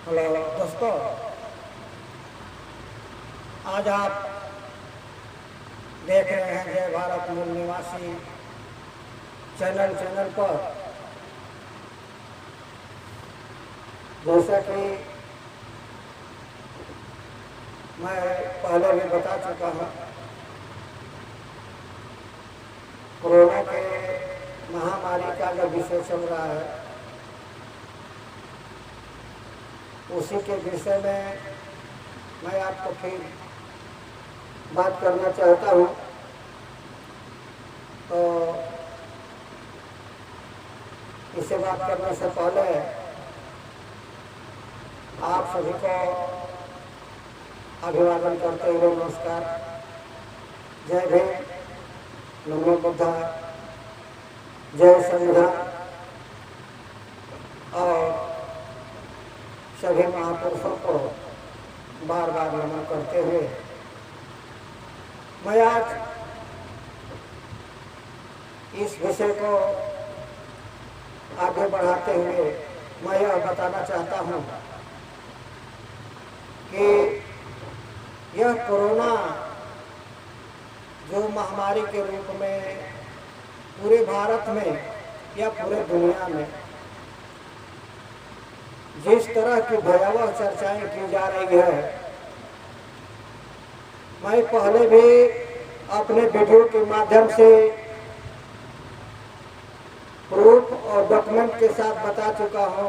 Hello दोस्तों, आज आप देख रहे हैं जय भारत मूल निवासी चैनल पर। जैसा कि मैं पहले भी बता चुका हूँ, कोरोना के महामारी का जो विषय चल रहा है उसी के विषय में मैं आपको फिर बात करना चाहता हूँ। तो इससे बात करने से पहले आप सभी को अभिवादन करते हुए नमस्कार, जय भीम, नमो बुद्धा, जय संविधान और सभी महापुरुषों को बार बार नमन करते हुए मैं आज इस विषय को आगे बढ़ाते हुए मैं यह बताना चाहता हूँ कि यह कोरोना जो महामारी के रूप में पूरे भारत में या पूरे दुनिया में जिस तरह की भयावह चर्चाएं की जा रही है, मैं पहले भी अपने वीडियो के माध्यम से प्रूफ और डॉक्यूमेंट के साथ बता चुका हूं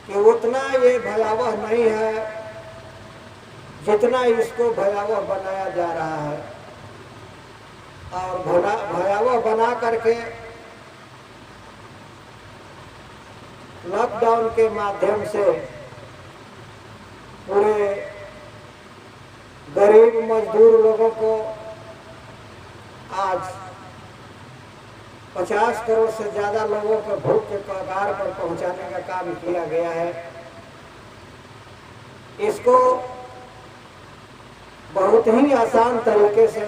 कि उतना ये भयावह नहीं है जितना इसको भयावह बनाया जा रहा है। और भयावह बना करके लॉकडाउन के माध्यम से पूरे गरीब मजदूर लोगों को आज 50 करोड़ से ज़्यादा लोगों को भूख के कगार पर पहुंचाने का काम किया गया है। इसको बहुत ही आसान तरीके से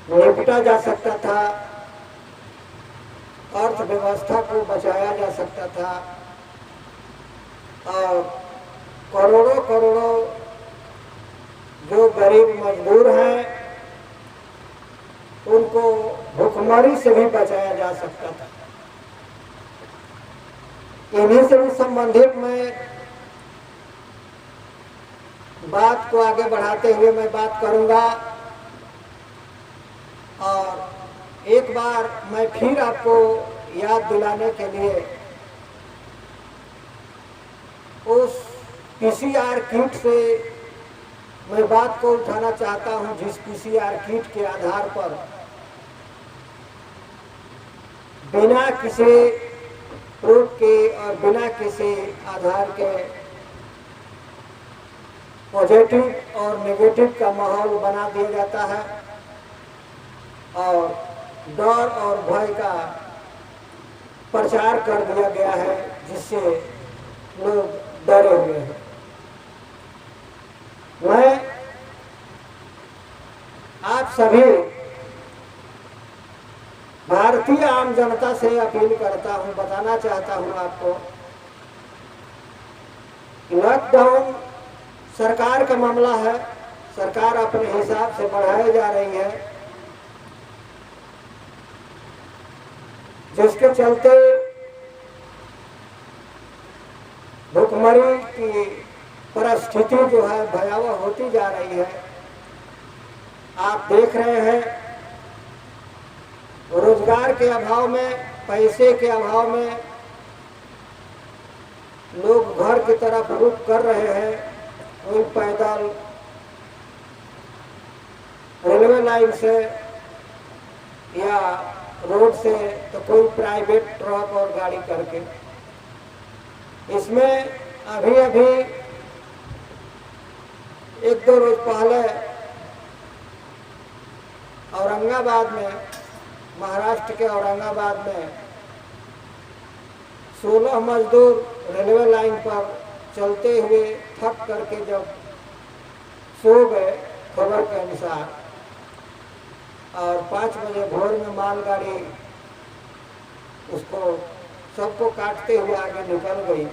निपटा जा सकता था, अर्थव्यवस्था को बचाया जा सकता था और करोड़ों करोड़ों जो गरीब मजदूर हैं उनको भुखमरी से भी बचाया जा सकता था। इन्हीं से भी संबंधित मैं बात को आगे बढ़ाते हुए मैं बात करूंगा और एक बार मैं फिर आपको याद दिलाने के लिए उस पीसीआर किट से मैं बात को उठाना चाहता हूं, जिस पीसीआर किट के आधार पर बिना किसी प्रूफ के और बिना किसी आधार के पॉजिटिव और नेगेटिव का माहौल बना दिया जाता है और डर और भय का प्रचार कर दिया गया है, जिससे लोग डरे हुए हैं। मैं आप सभी भारतीय आम जनता से अपील करता हूं, बताना चाहता हूं आपको, लॉकडाउन सरकार का मामला है, सरकार अपने हिसाब से बढ़ाई जा रही है, जिसके चलते भुखमरी की परिस्थिति जो है भयावह होती जा रही है। आप देख रहे हैं रोजगार के अभाव में, पैसे के अभाव में लोग घर की तरफ रुख कर रहे हैं, कोई पैदल, रेलवे लाइन से या रोड से, तो कोई प्राइवेट ट्रक और गाड़ी करके। इसमें अभी एक दो रोज पहले औरंगाबाद में, महाराष्ट्र के औरंगाबाद में 16 मजदूर रेलवे लाइन पर चलते हुए थक करके जब सो गए खबर के अनुसार, और 5 बजे भोर में मालगाड़ी उसको सबको काटते हुए आगे निकल गई।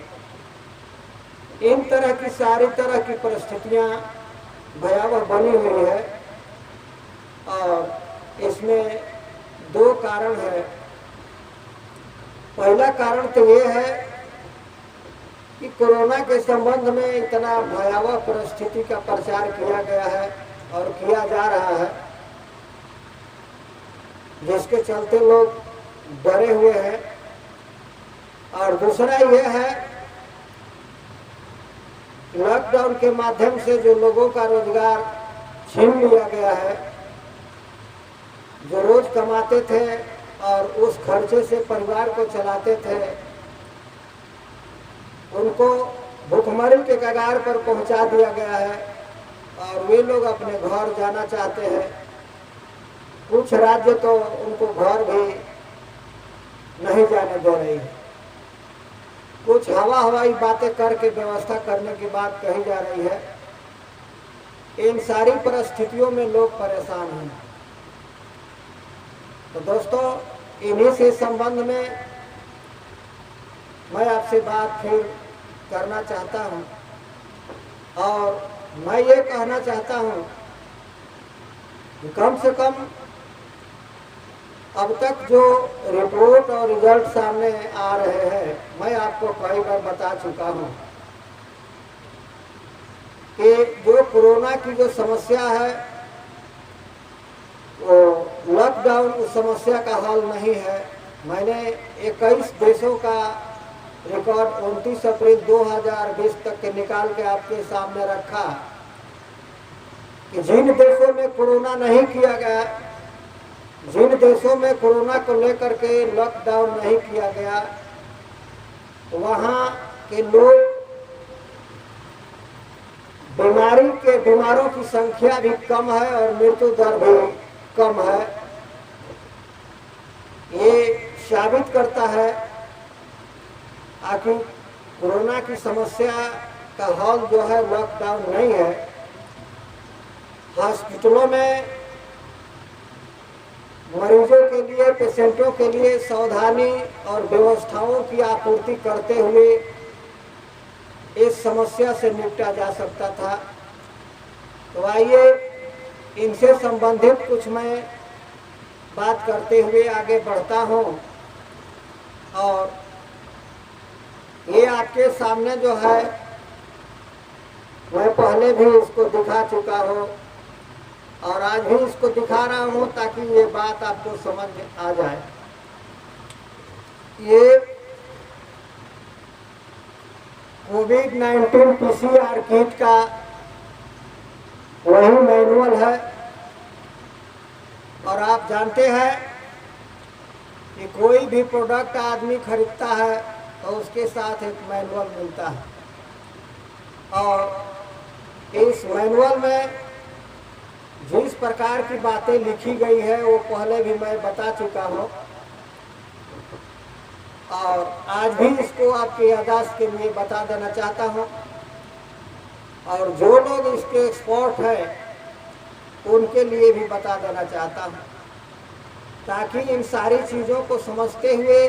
इन तरह की सारी तरह की परिस्थितियां भयावह बनी हुई है और इसमें दो कारण है। पहला कारण तो ये है कि कोरोना के संबंध में इतना भयावह परिस्थिति का प्रचार किया गया है और किया जा रहा है, जिसके चलते लोग डरे हुए हैं। और दूसरा यह है, लॉकडाउन के माध्यम से जो लोगों का रोजगार छीन लिया गया है, जो रोज कमाते थे और उस खर्चे से परिवार को चलाते थे, उनको भुखमरी के कगार पर पहुंचा दिया गया है और वे लोग अपने घर जाना चाहते हैं। कुछ राज्य तो उनको घर भी नहीं जाने दे रही है। कुछ हवाई बातें करके व्यवस्था करने की बात कही जा रही है। इन सारी परिस्थितियों में लोग परेशान हैं। तो दोस्तों, इन्हीं से संबंध में मैं आपसे बात फिर करना चाहता हूं और मैं ये कहना चाहता हूं कि कम से कम अब तक जो रिपोर्ट और रिजल्ट सामने आ रहे हैं, मैं आपको कई बार बता चुका हूं कि जो कोरोना की जो समस्या है, वो लॉकडाउन उस समस्या का हल नहीं है। मैंने 21 देशों का रिकॉर्ड 29 अप्रैल 2020 तक के निकाल के आपके सामने रखा कि जिन देशों में कोरोना नहीं किया गया, जिन देशों में कोरोना को लेकर के लॉकडाउन नहीं किया गया, वहाँ के लोग बीमारों की संख्या भी कम है और मृत्यु दर भी कम है। ये साबित करता है आखिर कोरोना की समस्या का हल जो है लॉकडाउन नहीं है। हॉस्पिटलों में मरीजों के लिए, पेशेंटों के लिए सावधानी और व्यवस्थाओं की आपूर्ति करते हुए इस समस्या से निपटा जा सकता था। तो आइए इनसे संबंधित कुछ मैं बात करते हुए आगे बढ़ता हूं और ये आपके सामने जो है, मैं पहले भी इसको दिखा चुका हूं और आज भी इसको दिखा रहा हूं ताकि ये बात आपको समझ आ जाए। ये कोविड-19 पीसीआर किट का वही मैनुअल है और आप जानते हैं कि कोई भी प्रोडक्ट आदमी खरीदता है तो उसके साथ एक मैनुअल मिलता है और इस मैनुअल में जिस प्रकार की बातें लिखी गई है वो पहले भी मैं बता चुका हूँ और आज भी इसको आपके याददाश्त के लिए बता देना चाहता हूँ। और जो लोग इसके एक्सपर्ट हैं उनके लिए भी बता देना चाहता हूँ, ताकि इन सारी चीज़ों को समझते हुए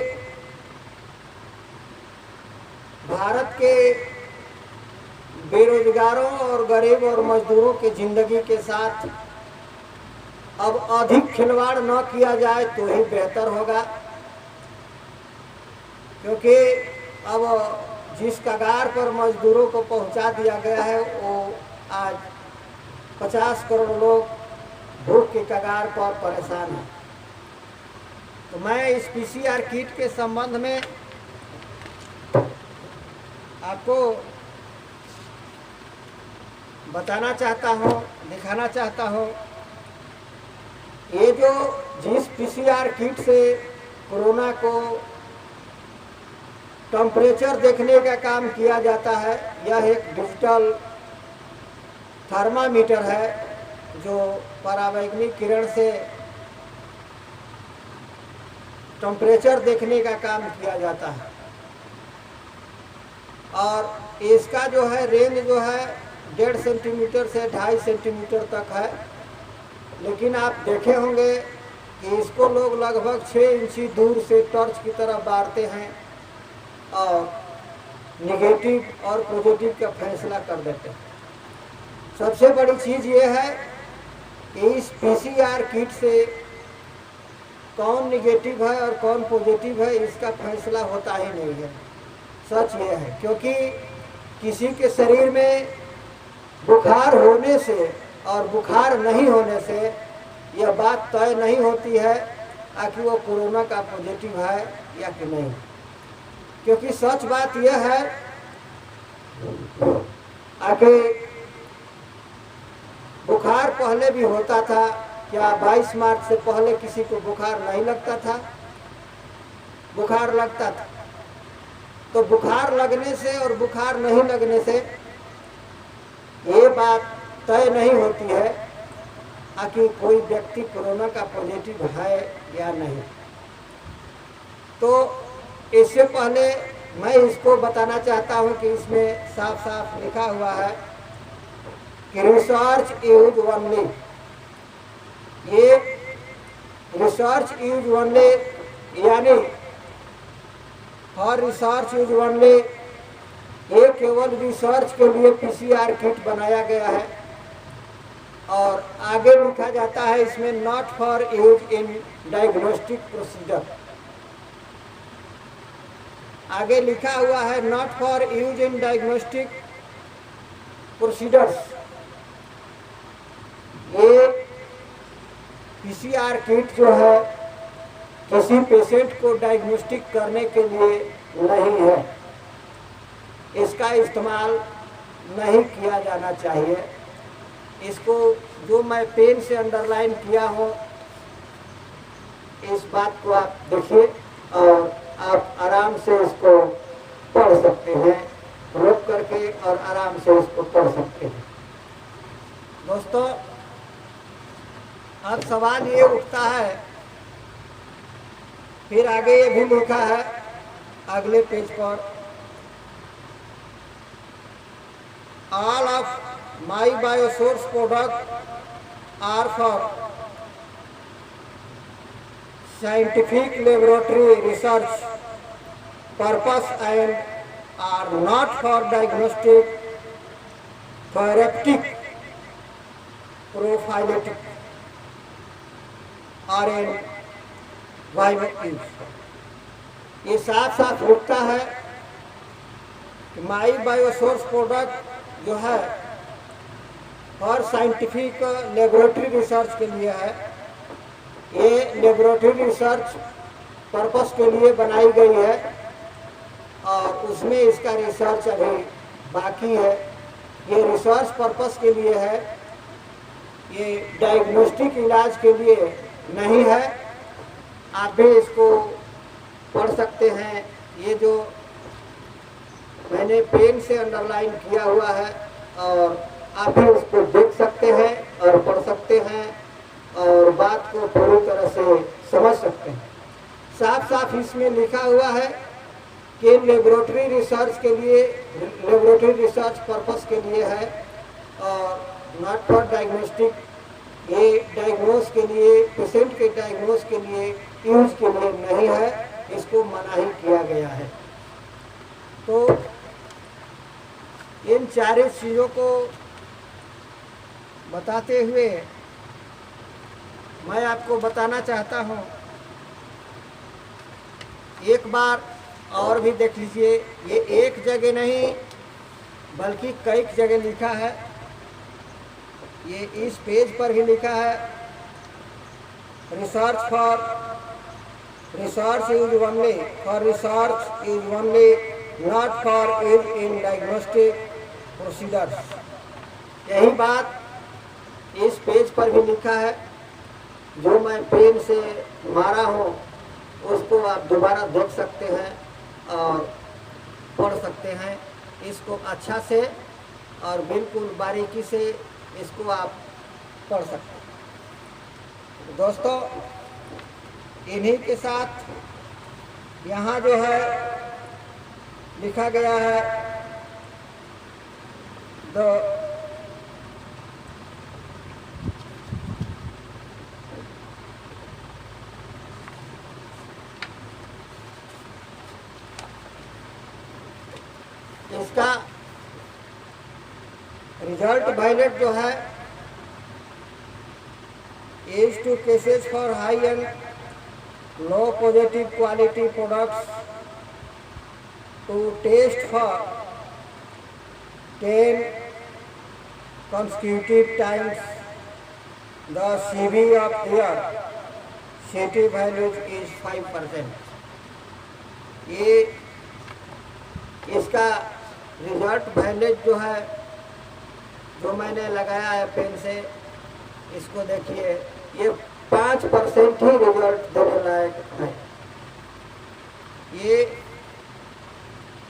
भारत के बेरोजगारों और गरीब और मजदूरों की जिंदगी के साथ अब अधिक खिलवाड़ न किया जाए तो ही बेहतर होगा, क्योंकि अब जिस कगार पर मजदूरों को पहुंचा दिया गया है वो आज 50 करोड़ लोग भूख के कगार पर परेशान हैं। तो मैं इस पीसीआर किट के संबंध में आपको बताना चाहता हूँ, दिखाना चाहता हूँ। ये जो जिस पीसीआर किट से कोरोना को टेम्परेचर देखने का काम किया जाता है, यह एक डिजिटल थर्मामीटर है जो परावैज्ञानिक किरण से टेम्परेचर देखने का काम किया जाता है और इसका जो है रेंज जो है 1.5 सेंटीमीटर से 2.5 सेंटीमीटर तक है। लेकिन आप देखे होंगे कि इसको लोग लगभग 6 इंची दूर से टॉर्च की तरह बारते हैं और निगेटिव और पॉजिटिव का फैसला कर देते हैं। सबसे बड़ी चीज़ ये है कि इस पीसीआर किट से कौन निगेटिव है और कौन पॉजिटिव है इसका फैसला होता ही नहीं है। सच ये है, क्योंकि किसी के शरीर में बुखार होने से और बुखार नहीं होने से यह बात तय नहीं होती है कि वो कोरोना का पॉजिटिव है या कि नहीं। क्योंकि सच बात यह है कि बुखार पहले भी होता था। क्या 22 मार्च से पहले किसी को बुखार नहीं लगता था? बुखार लगता था। तो बुखार लगने से और बुखार नहीं लगने से ये बात तय नहीं होती है कि कोई व्यक्ति कोरोना का पॉजिटिव है या नहीं। तो इससे पहले मैं इसको बताना चाहता हूं कि इसमें साफ साफ लिखा हुआ है कि रिसर्च यूज ओनली। ये रिसर्च यूज ओनली यानी फॉर रिसर्च यूज ओनली, ये केवल रिसर्च के लिए पीसीआर किट बनाया गया है। और आगे लिखा जाता है इसमें not for use in diagnostic procedure. आगे लिखा हुआ है not for use in diagnostic procedures. ये पीसीआर किट जो है किसी पेशेंट को डायग्नोस्टिक करने के लिए नहीं है। इसका इस्तेमाल नहीं किया जाना चाहिए। इसको जो मैं पेन से अंडरलाइन किया हूँ, इस बात को आप देखिए और आप आराम से इसको पढ़ सकते हैं, रोक करके और आराम से इसको पढ़ सकते हैं। दोस्तों, अब सवाल ये उठता है, फिर आगे ये भी लिखा है अगले पेज पर, all of my BioSource product are for scientific laboratory research purpose and are not for diagnostic, therapeutic, prophylactic और इन वाइव। ये साफ साफ लिखता है कि माई बायोसोर्स प्रोडक्ट जो है और साइंटिफिक लेबोरेटरी रिसर्च के लिए है। ये लेबोरेटरी रिसर्च पर्पस के लिए बनाई गई है और उसमें इसका रिसर्च अभी बाकी है। ये रिसर्च पर्पस के लिए है, ये डायग्नोस्टिक इलाज के लिए नहीं है। आप भी इसको पढ़ सकते हैं। ये जो मैंने पेन से अंडरलाइन किया हुआ है और आप भी उसको देख सकते हैं और पढ़ सकते हैं और बात को पूरी तरह से समझ सकते हैं। साफ साफ इसमें लिखा हुआ है कि लेबोरेटरी रिसर्च के लिए, लेबोरेटरी रिसर्च पर्पस के लिए है और नॉट फॉर डायग्नोस्टिक। ये डायग्नोस के लिए, पेशेंट के डायग्नोस के लिए, यूज के लिए नहीं है। इसको मना ही किया गया है। तो इन चारों चीज़ों को बताते हुए मैं आपको बताना चाहता हूँ, एक बार और भी देख लीजिए। ये एक जगह नहीं बल्कि कई जगह लिखा है। ये इस पेज पर ही लिखा है, research for research use only, for research use only, not for use in diagnostic procedures. यही बात इस पेज पर भी लिखा है। जो मैं पेन से मारा हूँ उसको आप दोबारा देख सकते हैं और पढ़ सकते हैं। इसको अच्छा से और बिल्कुल बारीकी से इसको आप पढ़ सकते हैं। दोस्तों, इन्हीं के साथ यहाँ जो है लिखा गया है इसका रिजल्ट वायलेट जो है, as two cases for high and low positive quality products to test for 10 consecutive times the CV of their city values is 5%. ये इसका रिजल्ट वैलेट जो है, जो मैंने लगाया है पेन से, इसको देखिए, ये 5% ही रिजल्ट देने लायक है। ये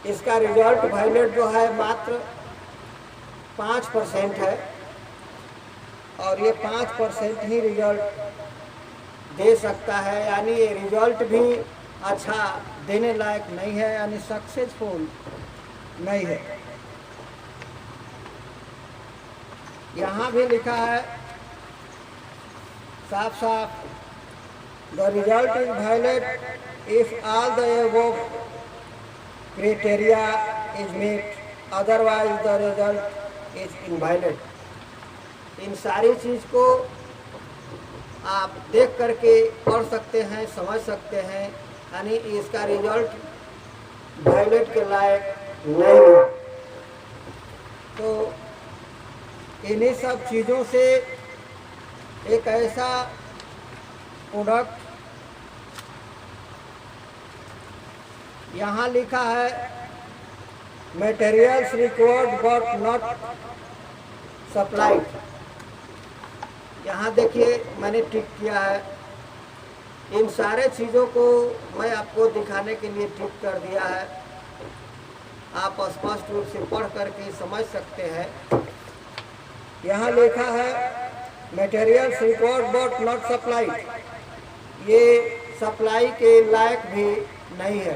इसका रिजल्ट वैलेट जो है मात्र 5% है, और ये 5% ही रिजल्ट दे सकता है, यानी ये रिजल्ट भी अच्छा देने लायक नहीं है, यानी सक्सेसफुल नहीं है। यहाँ भी लिखा है साफ साफ, the result is valid if all the above criteria is met, otherwise the result is invalid. इन सारी चीज़ को आप देख करके पढ़ सकते हैं, समझ सकते हैं, यानी इसका रिजल्ट वैलिड के लायक नहीं है। तो इन्हीं सब चीज़ों से एक ऐसा प्रोडक्ट, यहाँ लिखा है materials required but not supplied. यहाँ देखिए मैंने टिक किया है। इन सारे चीज़ों को मैं आपको दिखाने के लिए टिक कर दिया है, आप स्पष्ट रूप से पढ़ करके समझ सकते हैं। यहाँ लिखा है materials required but not supplied, ये सप्लाई के लायक भी नहीं है।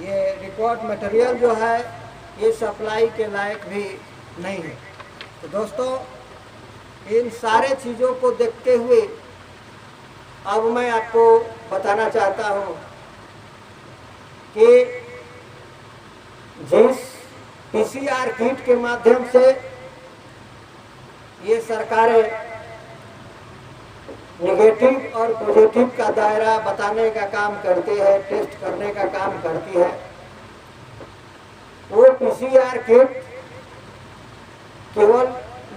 ये रिक्वायर्ड मटेरियल जो है ये सप्लाई के लायक भी नहीं है। तो दोस्तों, इन सारे चीज़ों को देखते हुए अब मैं आपको बताना चाहता हूँ कि जिस पीसीआर किट के माध्यम से ये सरकारें नेगेटिव और पॉजिटिव का दायरा बताने का काम करती है, टेस्ट करने का काम करती है, वो पीसीआर किट केवल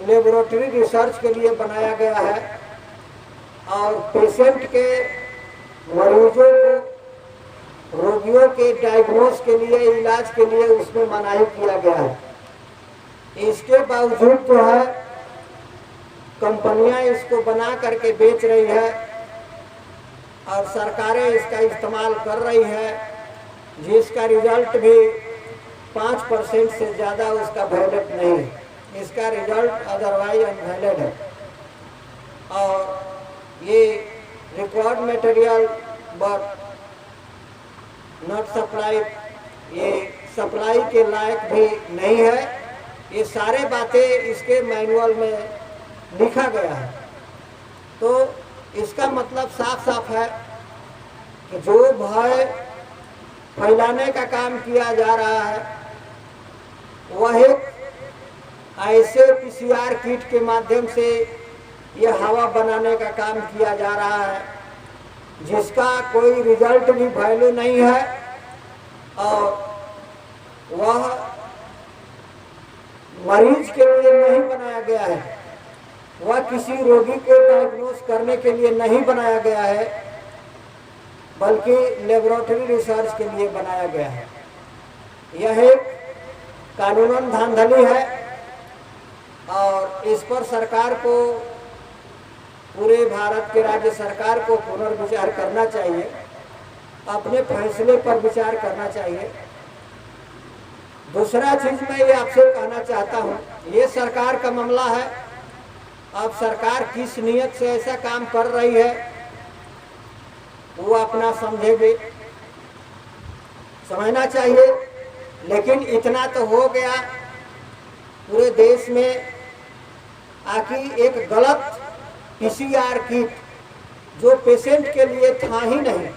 लेबोरेटरी रिसर्च के लिए बनाया गया है और पेशेंट के, मरीजों को, रोगियों के डायग्नोस के लिए, इलाज के लिए उसमें मनाही किया गया है। इसके बावजूद जो है कंपनियां इसको बना करके बेच रही है और सरकारें इसका इस्तेमाल कर रही है, जिसका रिजल्ट भी 5% से ज़्यादा उसका वैलिड नहीं है। इसका रिजल्ट अदरवाइज अनवैलिड है। और ये required material but not supplied, ये सप्लाई के लायक भी नहीं है। ये सारे बातें इसके मैनुअल में लिखा गया है। तो इसका मतलब साफ साफ है कि जो भय फैलाने का काम किया जा रहा है वह एक ऐसे पीसीआर किट के माध्यम से यह हवा बनाने का काम किया जा रहा है जिसका कोई रिजल्ट भी वैल्यू नहीं है और वह मरीज के लिए नहीं बनाया गया है, वह किसी रोगी को डायग्नोस करने के लिए नहीं बनाया गया है, बल्कि लेबोरेटरी रिसर्च के लिए बनाया गया है। यह एक कानूनन धांधली है और इस पर सरकार को, पूरे भारत के राज्य सरकार को पुनर्विचार करना चाहिए, अपने फैसले पर विचार करना चाहिए। दूसरा चीज मैं ये आपसे कहना चाहता हूँ, ये सरकार का मामला है। अब सरकार किस नियत से ऐसा काम कर रही है वो अपना समझेगी, समझना चाहिए। लेकिन इतना तो हो गया पूरे देश में आखिर एक गलत पीसीआर किट जो पेशेंट के लिए था ही नहीं,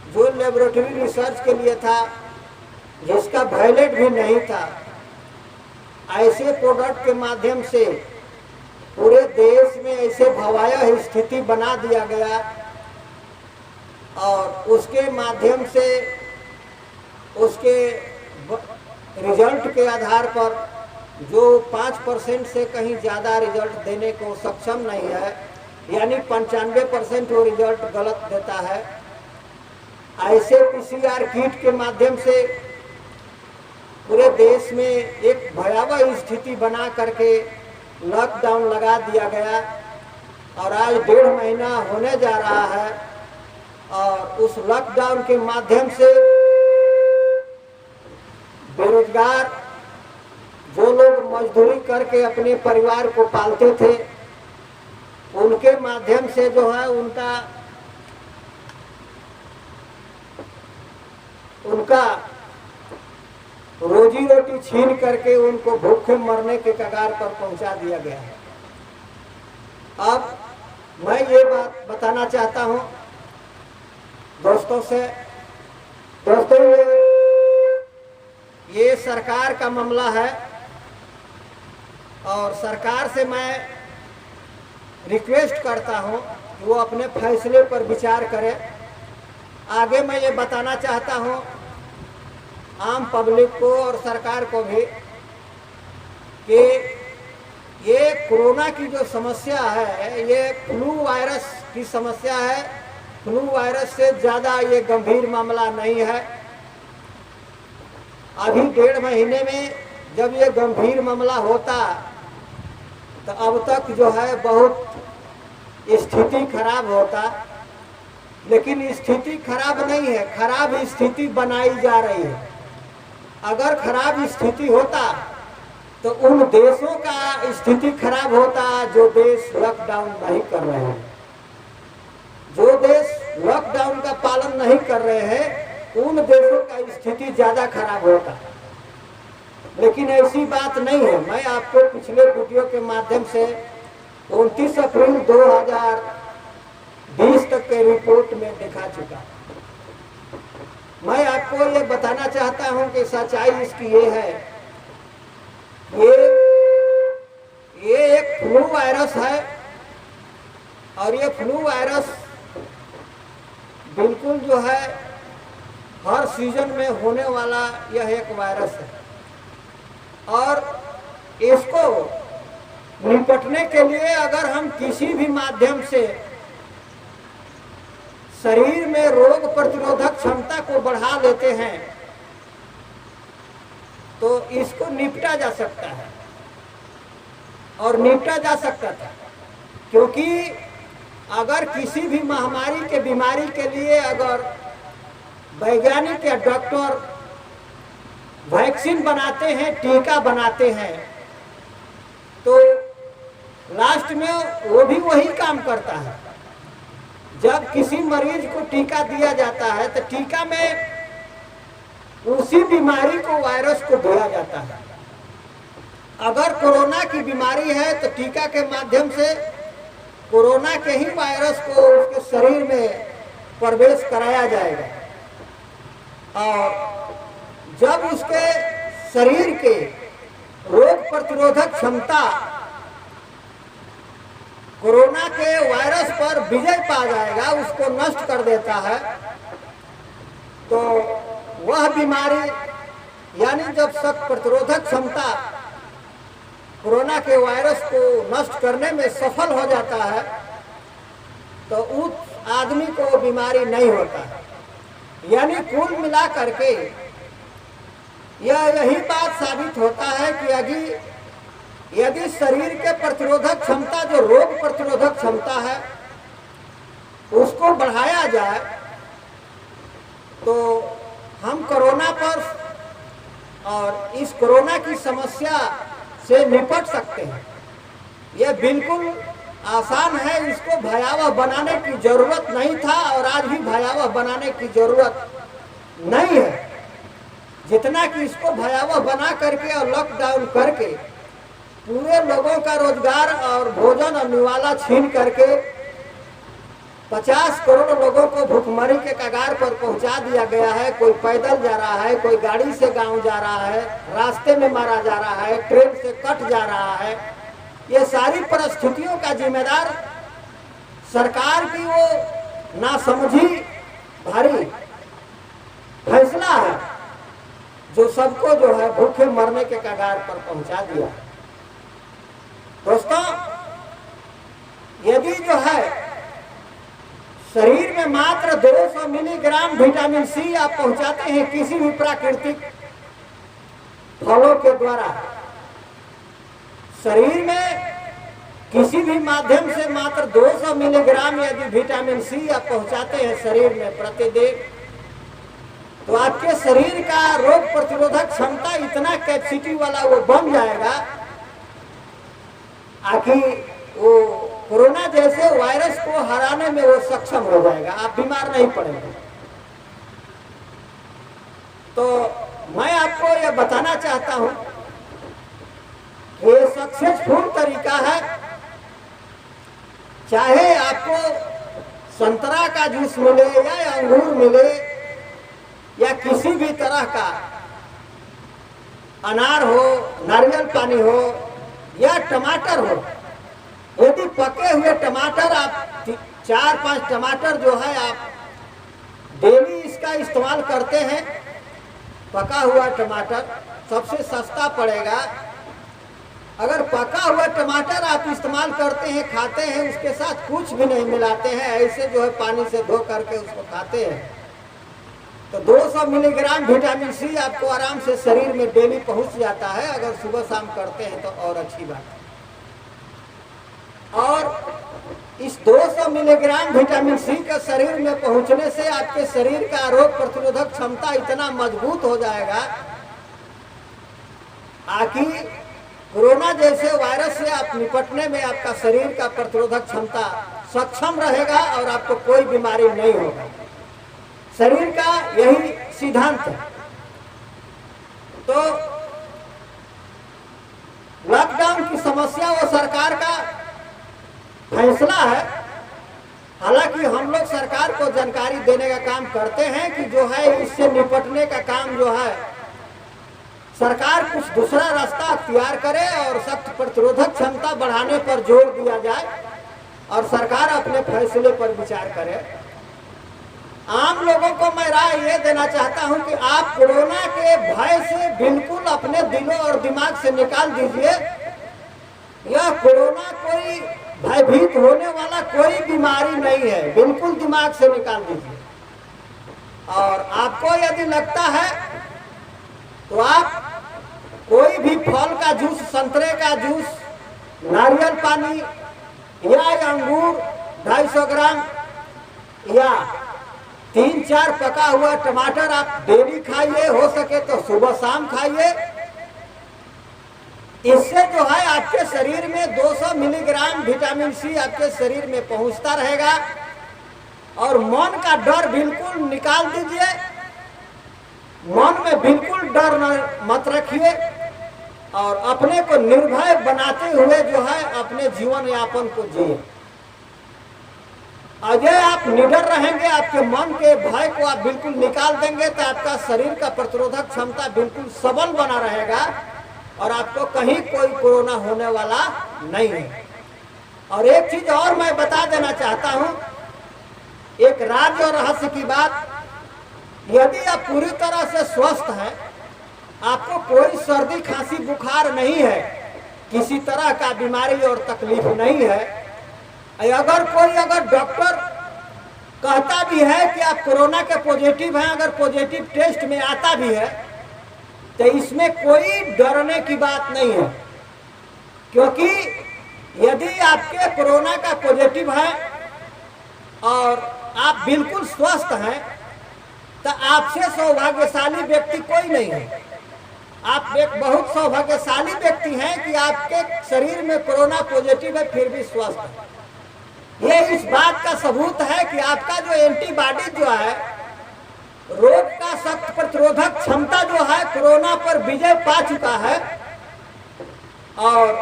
जो लेबोरेटरी रिसर्च के लिए था, जिसका वैलिड भी नहीं था, ऐसे प्रोडक्ट के माध्यम से पूरे देश में ऐसे भयावह स्थिति बना दिया गया और उसके माध्यम से उसके रिजल्ट के आधार पर जो 5% से कहीं ज़्यादा रिजल्ट देने को सक्षम नहीं है, यानी 95% वो रिजल्ट गलत देता है, ऐसे PCR किट के माध्यम से पूरे देश में एक भयावह स्थिति बना करके लॉकडाउन लगा दिया गया और आज 1.5 महीना होने जा रहा है और उस लॉकडाउन के माध्यम से बेरोजगार जो लोग मजदूरी करके अपने परिवार को पालते थे, उनके माध्यम से जो है उनका रोजी रोटी छीन करके उनको भूखे मरने के कगार पर पहुंचा दिया गया है। अब मैं ये बात बताना चाहता हूं दोस्तों से, दोस्तों ये सरकार का मामला है और सरकार से मैं रिक्वेस्ट करता हूं कि वो अपने फैसले पर विचार करे। आगे मैं ये बताना चाहता हूं आम पब्लिक को और सरकार को भी कि ये कोरोना की जो समस्या है ये फ्लू वायरस की समस्या है। फ्लू वायरस से ज़्यादा ये गंभीर मामला नहीं है। अभी 1.5 महीने में जब ये गंभीर मामला होता तो अब तक जो है बहुत स्थिति खराब होता, लेकिन स्थिति खराब नहीं है, खराब स्थिति बनाई जा रही है। अगर खराब स्थिति होता तो उन देशों का स्थिति खराब होता जो देश लॉकडाउन नहीं कर रहे हैं। जो देश लॉकडाउन का पालन नहीं कर रहे हैं उन देशों का स्थिति ज्यादा खराब होता, लेकिन ऐसी बात नहीं है। मैं आपको पिछले वीडियो के माध्यम से 29 अप्रैल 2020 तक के रिपोर्ट में दिखा चुका। मैं आपको ये बताना चाहता हूं कि सच्चाई इसकी ये है, ये एक फ्लू वायरस है और ये फ्लू वायरस बिल्कुल जो है हर सीजन में होने वाला यह एक वायरस है और इसको निपटने के लिए अगर हम किसी भी माध्यम से शरीर में रोग प्रतिरोधक क्षमता को बढ़ा लेते हैं तो इसको निपटा जा सकता है और निपटा जा सकता था। क्योंकि अगर किसी भी महामारी के बीमारी के लिए अगर वैज्ञानिक या डॉक्टर वैक्सीन बनाते हैं, टीका बनाते हैं, तो लास्ट में वो भी वही काम करता है। जब किसी मरीज को टीका दिया जाता है तो टीका में उसी बीमारी को, वायरस को दिया जाता है। अगर कोरोना की बीमारी है तो टीका के माध्यम से कोरोना के ही वायरस को उसके शरीर में प्रवेश कराया जाएगा और जब उसके शरीर के रोग प्रतिरोधक क्षमता कोरोना के वायरस पर विजय पा जाएगा, उसको नष्ट कर देता है, तो वह बीमारी यानी जब शक प्रतिरोधक क्षमता कोरोना के वायरस को नष्ट करने में सफल हो जाता है तो उस आदमी को बीमारी नहीं होता है। यानी कुल मिला करके यही बात साबित होता है कि यदि शरीर के प्रतिरोधक क्षमता, जो रोग प्रतिरोधक क्षमता है, उसको बढ़ाया जाए तो हम कोरोना पर और इस कोरोना की समस्या से निपट सकते हैं। यह बिल्कुल आसान है, इसको भयावह बनाने की जरूरत नहीं था और आज भी भयावह बनाने की जरूरत नहीं है। जितना कि इसको भयावह बना करके और लॉकडाउन करके पूरे लोगों का रोजगार और भोजन और निवाला छीन करके 50 करोड़ लोगों को भूखमरी के कगार पर पहुंचा दिया गया है। कोई पैदल जा रहा है, कोई गाड़ी से गांव जा रहा है, रास्ते में मारा जा रहा है, ट्रेन से कट जा रहा है। ये सारी परिस्थितियों का जिम्मेदार सरकार की वो नासमझी भारी फैसला है जो सबको जो है भूखे मरने के कगार पर पहुंचा दिया। दोस्तों, यदि जो है शरीर में मात्र 200 मिलीग्राम विटामिन सी आप पहुंचाते हैं किसी भी प्राकृतिक फलों के द्वारा, शरीर में किसी भी माध्यम से मात्र 200 मिलीग्राम यदि विटामिन सी आप पहुंचाते हैं शरीर में प्रतिदिन, तो आपके शरीर का रोग प्रतिरोधक क्षमता इतना कैपेसिटी वाला वो बन जाएगा आखिर वो कोरोना जैसे वायरस को हराने में वो सक्षम हो जाएगा, आप बीमार नहीं पड़ेंगे। तो मैं आपको यह बताना चाहता हूं कि ये सक्सेसफुल तरीका है। चाहे आपको संतरा का जूस मिले या अंगूर मिले या किसी भी तरह का अनार हो, नारियल पानी हो या टमाटर हो, यदि पके हुए टमाटर आप 4-5 टमाटर जो है आप डेली इसका इस्तेमाल करते हैं, पका हुआ टमाटर सबसे सस्ता पड़ेगा। अगर पका हुआ टमाटर आप इस्तेमाल करते हैं, खाते हैं, उसके साथ कुछ भी नहीं मिलाते हैं, ऐसे जो है पानी से धो करके उसको खाते हैं, तो 200 मिलीग्राम विटामिन सी आपको आराम से शरीर में डेली पहुंच जाता है। अगर सुबह शाम करते हैं तो और अच्छी बात है। और इस 200 मिलीग्राम विटामिन सी के शरीर में पहुंचने से आपके शरीर का रोग प्रतिरोधक क्षमता इतना मजबूत हो जाएगा आखिर कोरोना जैसे वायरस से आप निपटने में आपका शरीर का प्रतिरोधक क्षमता सक्षम रहेगा और आपको कोई बीमारी नहीं होगा। शरीर का यही सिद्धांत है। तो लॉकडाउन की समस्या वो सरकार का फैसला है। हालांकि हम लोग सरकार को जानकारी देने का काम करते हैं कि जो है इससे निपटने का काम जो है सरकार कुछ दूसरा रास्ता अख्तियार करे और सख्त प्रतिरोधक क्षमता बढ़ाने पर जोर दिया जाए और सरकार अपने फैसले पर विचार करे। आम लोगों को मैं राय ये देना चाहता हूं कि आप कोरोना के भय से बिल्कुल अपने दिलों और दिमाग से निकाल दीजिए। यह कोरोना कोई भयभीत होने वाला कोई बीमारी नहीं है, बिल्कुल दिमाग से निकाल दीजिए। और आपको यदि लगता है तो आप कोई भी फल का जूस, संतरे का जूस, नारियल पानी या अंगूर 250 ग्राम या 3-4 पका हुआ टमाटर आप डेली खाइए, हो सके तो सुबह शाम खाइए। इससे जो है आपके शरीर में 200 मिलीग्राम विटामिन सी आपके शरीर में पहुंचता रहेगा। और मन का डर बिल्कुल निकाल दीजिए, मन में बिल्कुल डर मत रखिए और अपने को निर्भय बनाते हुए जो है अपने जीवन यापन को जिए। अगर आप निडर रहेंगे, आपके मन के भय को आप बिल्कुल निकाल देंगे तो आपका शरीर का प्रतिरोधक क्षमता बिल्कुल सबल बना रहेगा और आपको कहीं कोई कोरोना होने वाला नहीं है। और एक चीज और मैं बता देना चाहता हूं, एक राज और रहस्य की बात, यदि आप पूरी तरह से स्वस्थ हैं, आपको कोई सर्दी खांसी बुखार नहीं है, किसी तरह का बीमारी और तकलीफ नहीं है, अगर डॉक्टर कहता भी है कि आप कोरोना के पॉजिटिव हैं, अगर पॉजिटिव टेस्ट में आता भी है तो इसमें कोई डरने की बात नहीं है। क्योंकि यदि आपके कोरोना का पॉजिटिव है और आप बिल्कुल स्वस्थ हैं तो आपसे सौभाग्यशाली व्यक्ति कोई नहीं है। आप एक बहुत सौभाग्यशाली व्यक्ति हैं कि आपके शरीर में कोरोना पॉजिटिव है फिर भी स्वस्थ है। ये इस बात का सबूत है कि आपका जो एंटीबॉडी जो है, रोग का सख्त प्रतिरोधक क्षमता जो है कोरोना पर विजय पा चुका है और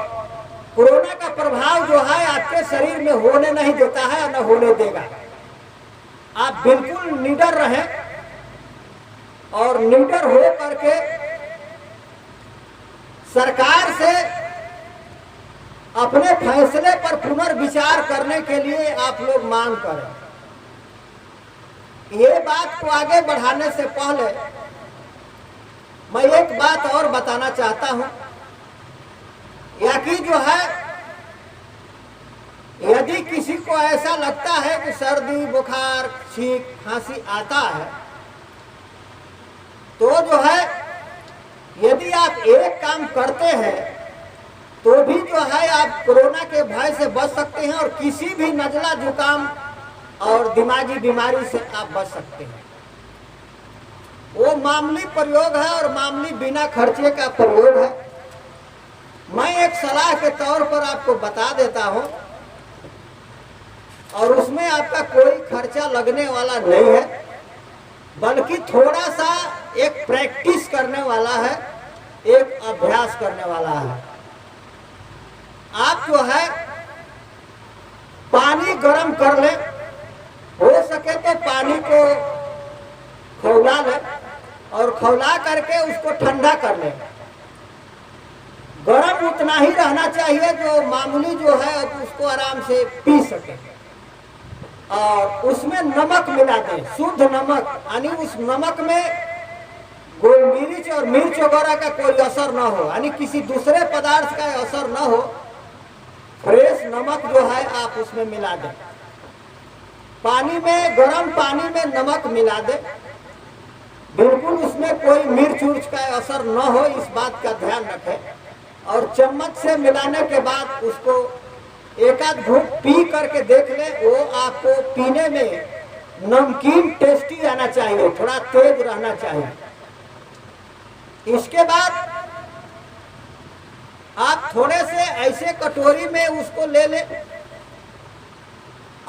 कोरोना का प्रभाव जो है आपके शरीर में होने नहीं देता है और न होने देगा। आप बिल्कुल निडर रहें और निडर हो करके सरकार से अपने फैसले पर पुनर्विचार करने के लिए आप लोग मांग करें। ये बात को आगे बढ़ाने से पहले मैं एक बात और बताना चाहता हूं, या कि जो है यदि किसी को ऐसा लगता है कि सर्दी बुखार छींक खांसी आता है, तो जो है यदि आप एक काम करते हैं तो भी जो है आप कोरोना के भय से बच सकते हैं और किसी भी नजला जुकाम और दिमागी बीमारी से आप बच सकते हैं। वो मामूली प्रयोग है और मामूली बिना खर्चे का प्रयोग है। मैं एक सलाह के तौर पर आपको बता देता हूं और उसमें आपका कोई खर्चा लगने वाला नहीं है, बल्कि थोड़ा सा एक प्रैक्टिस करने वाला है, एक अभ्यास करने वाला है। आप जो है पानी गर्म कर लें, हो सके तो पानी को खौला लें और खौला करके उसको ठंडा कर लें। गर्म उतना ही रहना चाहिए जो मामूली जो है उसको आराम से पी सके, और उसमें नमक मिला दें, शुद्ध नमक, यानी उस नमक में गोल मिर्च और मिर्च वगैरह का कोई असर ना हो, यानी किसी दूसरे पदार्थ का असर ना हो। फ्रेश नमक जो है आप उसमें मिला दें, पानी में, गर्म पानी में नमक मिला दें, बिल्कुल उसमें कोई मिर्च उर्च का असर न हो, इस बात का ध्यान रखें। और चम्मच से मिलाने के बाद उसको एक आध घूंट पी करके देख ले, वो आपको पीने में नमकीन टेस्टी आना चाहिए, थोड़ा तेज रहना चाहिए। इसके बाद आप थोड़े से ऐसे कटोरी में उसको ले लें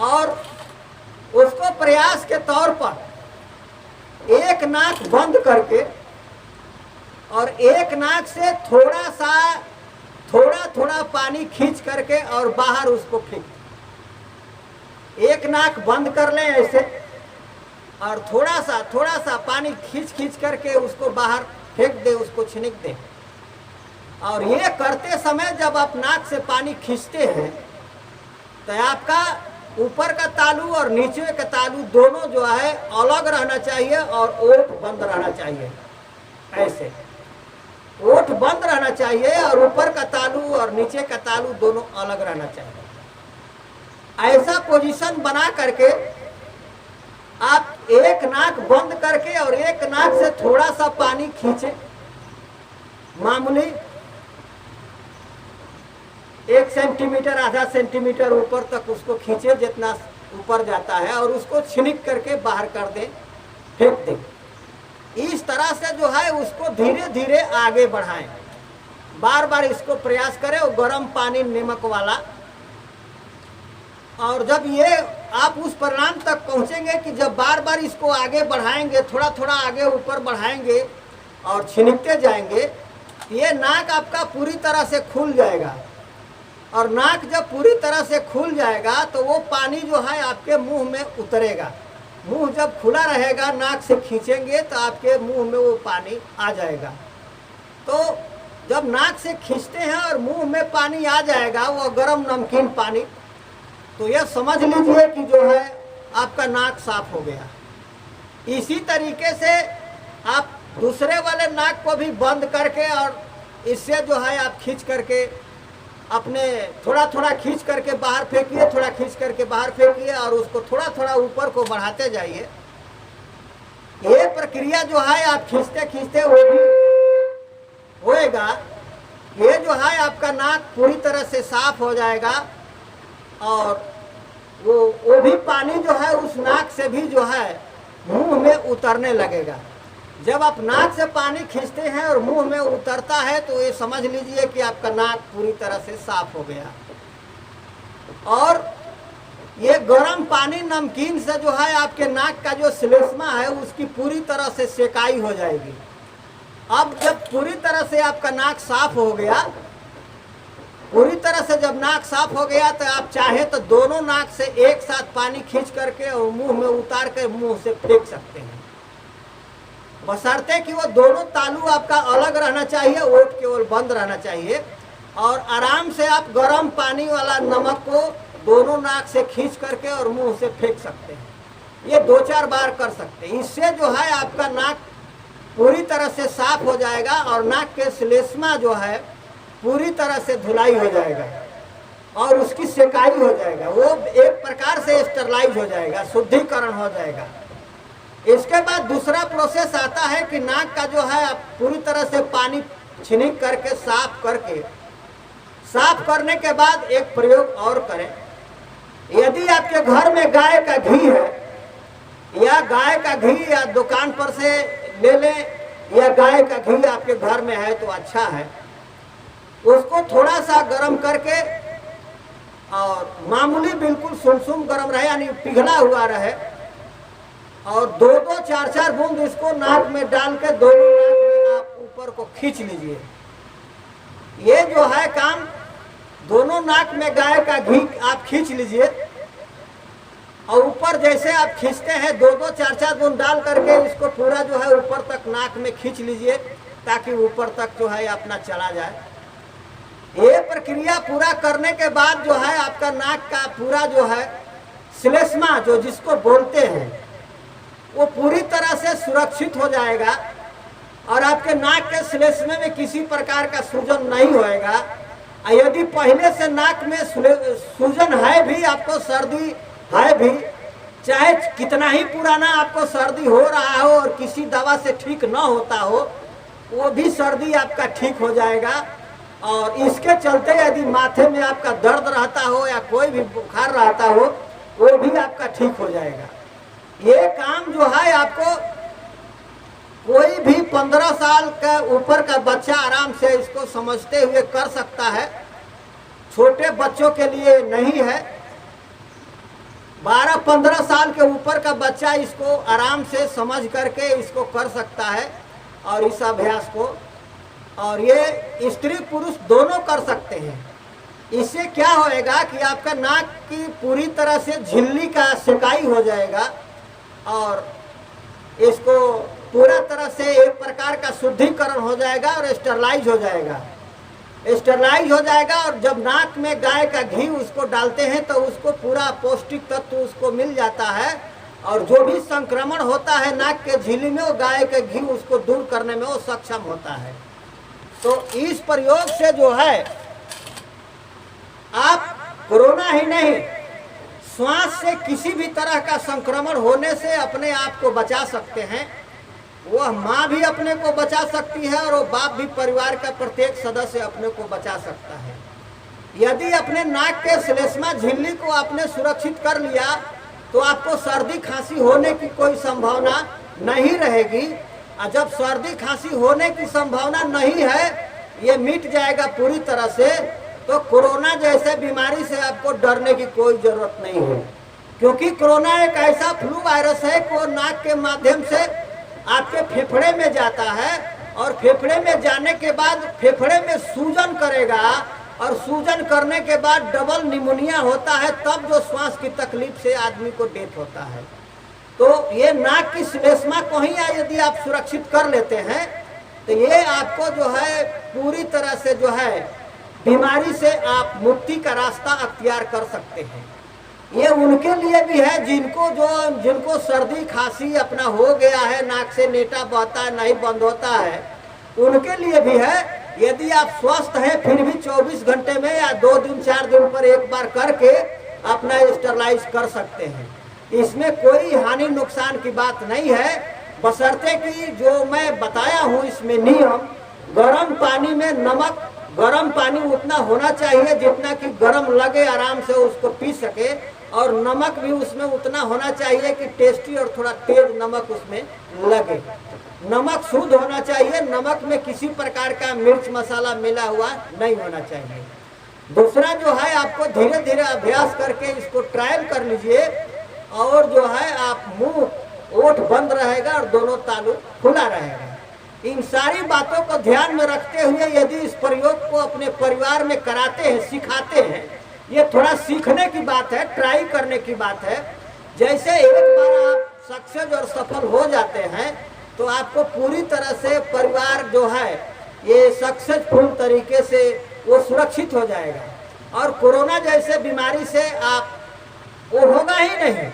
और उसको प्रयास के तौर पर एक नाक बंद करके और एक नाक से थोड़ा थोड़ा पानी खींच करके और बाहर उसको फेंक। एक नाक बंद कर लें ऐसे और थोड़ा सा पानी खींच करके उसको बाहर फेंक दे, उसको छिनिक दे। और ये करते समय जब आप नाक से पानी खींचते हैं तो आपका ऊपर का तालू और नीचे का तालू दोनों जो है अलग रहना चाहिए और ओठ बंद रहना चाहिए। ऐसे ओठ बंद रहना चाहिए और ऊपर का तालू और नीचे का तालू दोनों अलग रहना चाहिए। ऐसा पोजीशन बना करके आप एक नाक बंद करके और एक नाक से थोड़ा सा पानी खींचे, मामूली 1 सेंटीमीटर आधा सेंटीमीटर ऊपर तक उसको खींचे, जितना ऊपर जाता है, और उसको छिनिक करके बाहर कर दें, फेंक दें। इस तरह से जो है उसको धीरे धीरे आगे बढ़ाएं, बार बार इसको प्रयास करें, और गर्म पानी नमक वाला। और जब ये आप उस परिणाम तक पहुंचेंगे कि जब बार बार इसको आगे बढ़ाएंगे, थोड़ा थोड़ा आगे ऊपर बढ़ाएंगे और छिनिकते जाएंगे, ये नाक आपका पूरी तरह से खुल जाएगा। और नाक जब पूरी तरह से खुल जाएगा तो वो पानी जो है आपके मुंह में उतरेगा। मुंह जब खुला रहेगा, नाक से खींचेंगे तो आपके मुंह में वो पानी आ जाएगा। तो जब नाक से खींचते हैं और मुंह में पानी आ जाएगा, वो गर्म नमकीन पानी, तो यह समझ लीजिए कि जो है आपका नाक साफ हो गया। इसी तरीके से आप दूसरे वाले नाक को भी बंद करके और इससे जो है आप खींच करके अपने थोड़ा थोड़ा खींच करके बाहर फेंकिए, थोड़ा खींच करके बाहर फेंकिए, और उसको थोड़ा थोड़ा ऊपर को बढ़ाते जाइए। ये प्रक्रिया जो है आप खींचते खींचते वो भी होएगा। ये जो है आपका नाक पूरी तरह से साफ हो जाएगा और वो भी पानी जो है उस नाक से भी जो है मुंह में उतरने लगेगा। जब आप नाक से पानी खींचते हैं और मुंह में उतरता है तो ये समझ लीजिए कि आपका नाक पूरी तरह से साफ हो गया। और ये गर्म पानी नमकीन से जो है आपके नाक का जो श्लेष्मा है उसकी पूरी तरह से सेकाई हो जाएगी। अब जब पूरी तरह से आपका नाक साफ हो गया पूरी तरह से जब नाक साफ हो गया तो आप चाहे तो दोनों नाक से एक साथ पानी खींच करके और मुंह में उतार कर मुंह से फेंक सकते हैं, बशर्ते कि वो दोनों तालू आपका अलग रहना चाहिए, ओठ केवल बंद रहना चाहिए। और आराम से आप गर्म पानी वाला नमक को दोनों नाक से खींच करके और मुंह से फेंक सकते हैं। ये 2-4 बार कर सकते हैं। इससे जो है आपका नाक पूरी तरह से साफ हो जाएगा और नाक के श्लेष्मा जो है पूरी तरह से धुलाई हो जाएगा और उसकी सेकाई हो जाएगा, वो एक प्रकार से स्टरलाइज हो जाएगा, शुद्धिकरण हो जाएगा। इसके बाद दूसरा प्रोसेस आता है कि नाक का जो है आप पूरी तरह से पानी छिनिक करके साफ करने के बाद एक प्रयोग और करें। यदि आपके घर में गाय का घी है या गाय का घी या दुकान पर से ले लें या गाय का घी आपके घर में है तो अच्छा है, उसको थोड़ा सा गर्म करके और मामूली बिल्कुल सुम गर्म रहे यानी पिघला हुआ रहे और 2-2 4-4 बूंद इसको नाक में डाल के दोनों नाक में आप ऊपर को खींच लीजिए। ये जो है काम दोनों नाक में गाय का घी आप खींच लीजिए और ऊपर जैसे आप खींचते हैं 2-2 4-4 बूंद डाल करके इसको पूरा जो है ऊपर तक नाक में खींच लीजिए ताकि ऊपर तक जो है अपना चला जाए। ये प्रक्रिया पूरा करने के बाद जो है आपका नाक का पूरा जो है श्लेष्मा जो जिसको बोलते हैं वो पूरी तरह से सुरक्षित हो जाएगा और आपके नाक के श्लेष्मे में किसी प्रकार का सूजन नहीं होएगा। यदि पहले से नाक में सूजन है भी, आपको सर्दी है भी, चाहे कितना ही पुराना आपको सर्दी हो रहा हो और किसी दवा से ठीक न होता हो, वो भी सर्दी आपका ठीक हो जाएगा। और इसके चलते यदि माथे में आपका दर्द रहता हो या कोई भी बुखार रहता हो वो भी आपका ठीक हो जाएगा। ये काम जो है आपको कोई भी 15 साल का ऊपर का बच्चा आराम से इसको समझते हुए कर सकता है, छोटे बच्चों के लिए नहीं है। 12-15 साल के ऊपर का बच्चा इसको आराम से समझ करके इसको कर सकता है और इस अभ्यास को, और ये स्त्री पुरुष दोनों कर सकते हैं। इससे क्या होएगा कि आपका नाक की पूरी तरह से झिल्ली का सिकाई हो जाएगा और इसको पूरा तरह से एक प्रकार का शुद्धिकरण हो जाएगा और स्टरलाइज हो जाएगा। स्टरलाइज हो जाएगा और जब नाक में गाय का घी उसको डालते हैं तो उसको पूरा पौष्टिक तत्व उसको मिल जाता है और जो भी संक्रमण होता है नाक के झिल्ली में वो गाय के घी उसको दूर करने में वो सक्षम होता है। तो इस प्रयोग से जो है आप कोरोना ही नहीं, श्वास से किसी भी तरह का संक्रमण होने से अपने आप को बचा सकते हैं। वह माँ भी अपने को बचा सकती है और वो बाप भी परिवार का प्रत्येक सदस्य अपने को बचा सकता है। यदि अपने नाक के श्लेष्मा झिल्ली को आपने सुरक्षित कर लिया तो आपको सर्दी खांसी होने की कोई संभावना नहीं रहेगी। और जब सर्दी खांसी होने की संभावना नहीं है, ये मिट जाएगा पूरी तरह से, तो कोरोना जैसे बीमारी से आपको डरने की कोई जरूरत नहीं है। क्योंकि कोरोना एक ऐसा फ्लू वायरस है कि वो नाक के माध्यम से आपके फेफड़े में जाता है और फेफड़े में जाने के बाद फेफड़े में सूजन करेगा और सूजन करने के बाद डबल निमोनिया होता है, तब जो श्वास की तकलीफ से आदमी को डेथ होता है। तो ये नाक की श्लेष्मा को ही यदि आप सुरक्षित कर लेते हैं तो ये आपको जो है पूरी तरह से जो है बीमारी से आप मुक्ति का रास्ता अख्तियार कर सकते हैं। ये उनके लिए भी है जिनको सर्दी खांसी अपना हो गया है, नाक से नेटा बहता है नहीं बंद होता है, उनके लिए भी है। यदि आप स्वस्थ हैं फिर भी 24 घंटे में या 2 दिन 4 दिन पर एक बार करके अपना स्टरलाइज कर सकते हैं। इसमें कोई हानि नुकसान की बात नहीं है, बशर्ते कि जो मैं बताया हूँ इसमें नियम, गर्म पानी में नमक, गर्म पानी उतना होना चाहिए जितना कि गर्म लगे, आराम से उसको पी सके, और नमक भी उसमें उतना होना चाहिए कि टेस्टी और थोड़ा तेज नमक उसमें लगे। नमक शुद्ध होना चाहिए, नमक में किसी प्रकार का मिर्च मसाला मिला हुआ नहीं होना चाहिए। दूसरा जो है आपको धीरे धीरे अभ्यास करके इसको ट्रायल कर लीजिए और जो है आप मुंह ओठ बंद रहेगा और दोनों तालू खुला रहेगा। इन सारी बातों को ध्यान में रखते हुए यदि इस प्रयोग को अपने परिवार में कराते हैं, सिखाते हैं, ये थोड़ा सीखने की बात है, ट्राई करने की बात है। जैसे एक बार आप सक्सेस और सफल हो जाते हैं तो आपको पूरी तरह से परिवार जो है ये सक्सेसफुल तरीके से वो सुरक्षित हो जाएगा और कोरोना जैसे बीमारी से आप वो होगा ही नहीं।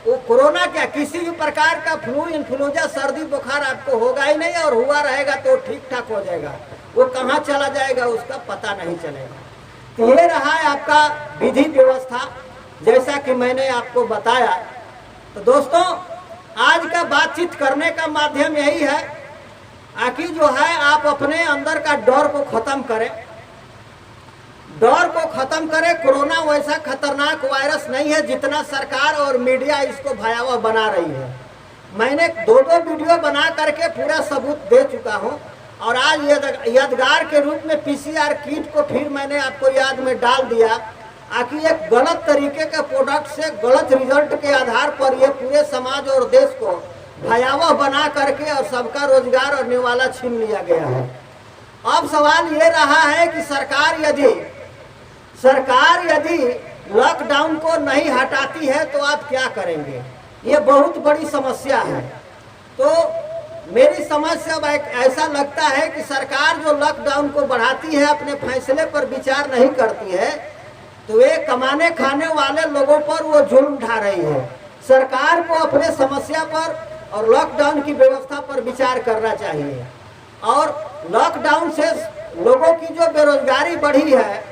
वो कोरोना क्या, किसी भी प्रकार का फ्लू, इन्फ्लुएंजा, सर्दी बुखार आपको होगा ही नहीं, और हुआ रहेगा तो ठीक ठाक हो जाएगा। वो कहाँ चला जाएगा उसका पता नहीं चलेगा। तो ये रहा है आपका विधि व्यवस्था, जैसा कि मैंने आपको बताया। तो दोस्तों, आज का बातचीत करने का माध्यम यही है कि जो है आप अपने अंदर का डर को खत्म करें, डर को खत्म करें। कोरोना वैसा खतरनाक वायरस नहीं है जितना सरकार और मीडिया इसको भयावह बना रही है। मैंने 2 वीडियो बना करके पूरा सबूत दे चुका हूं और आज यादगार के रूप में PCR किट को फिर मैंने आपको याद में डाल दिया कि एक गलत तरीके के प्रोडक्ट से गलत रिजल्ट के आधार पर ये पूरे समाज और देश को भयावह बना करके और सबका रोजगार और निवाला छीन लिया गया है। अब सवाल ये रहा है कि सरकार यदि लॉकडाउन को नहीं हटाती है तो आप क्या करेंगे? ये बहुत बड़ी समस्या है। तो मेरी समझ से अब ऐसा लगता है कि सरकार जो लॉकडाउन को बढ़ाती है अपने फैसले पर विचार नहीं करती है, तो वे कमाने खाने वाले लोगों पर वो जुल्म ढा रही है। सरकार को अपने समस्या पर और लॉकडाउन की व्यवस्था पर विचार करना चाहिए। और लॉकडाउन से लोगों की जो बेरोजगारी बढ़ी है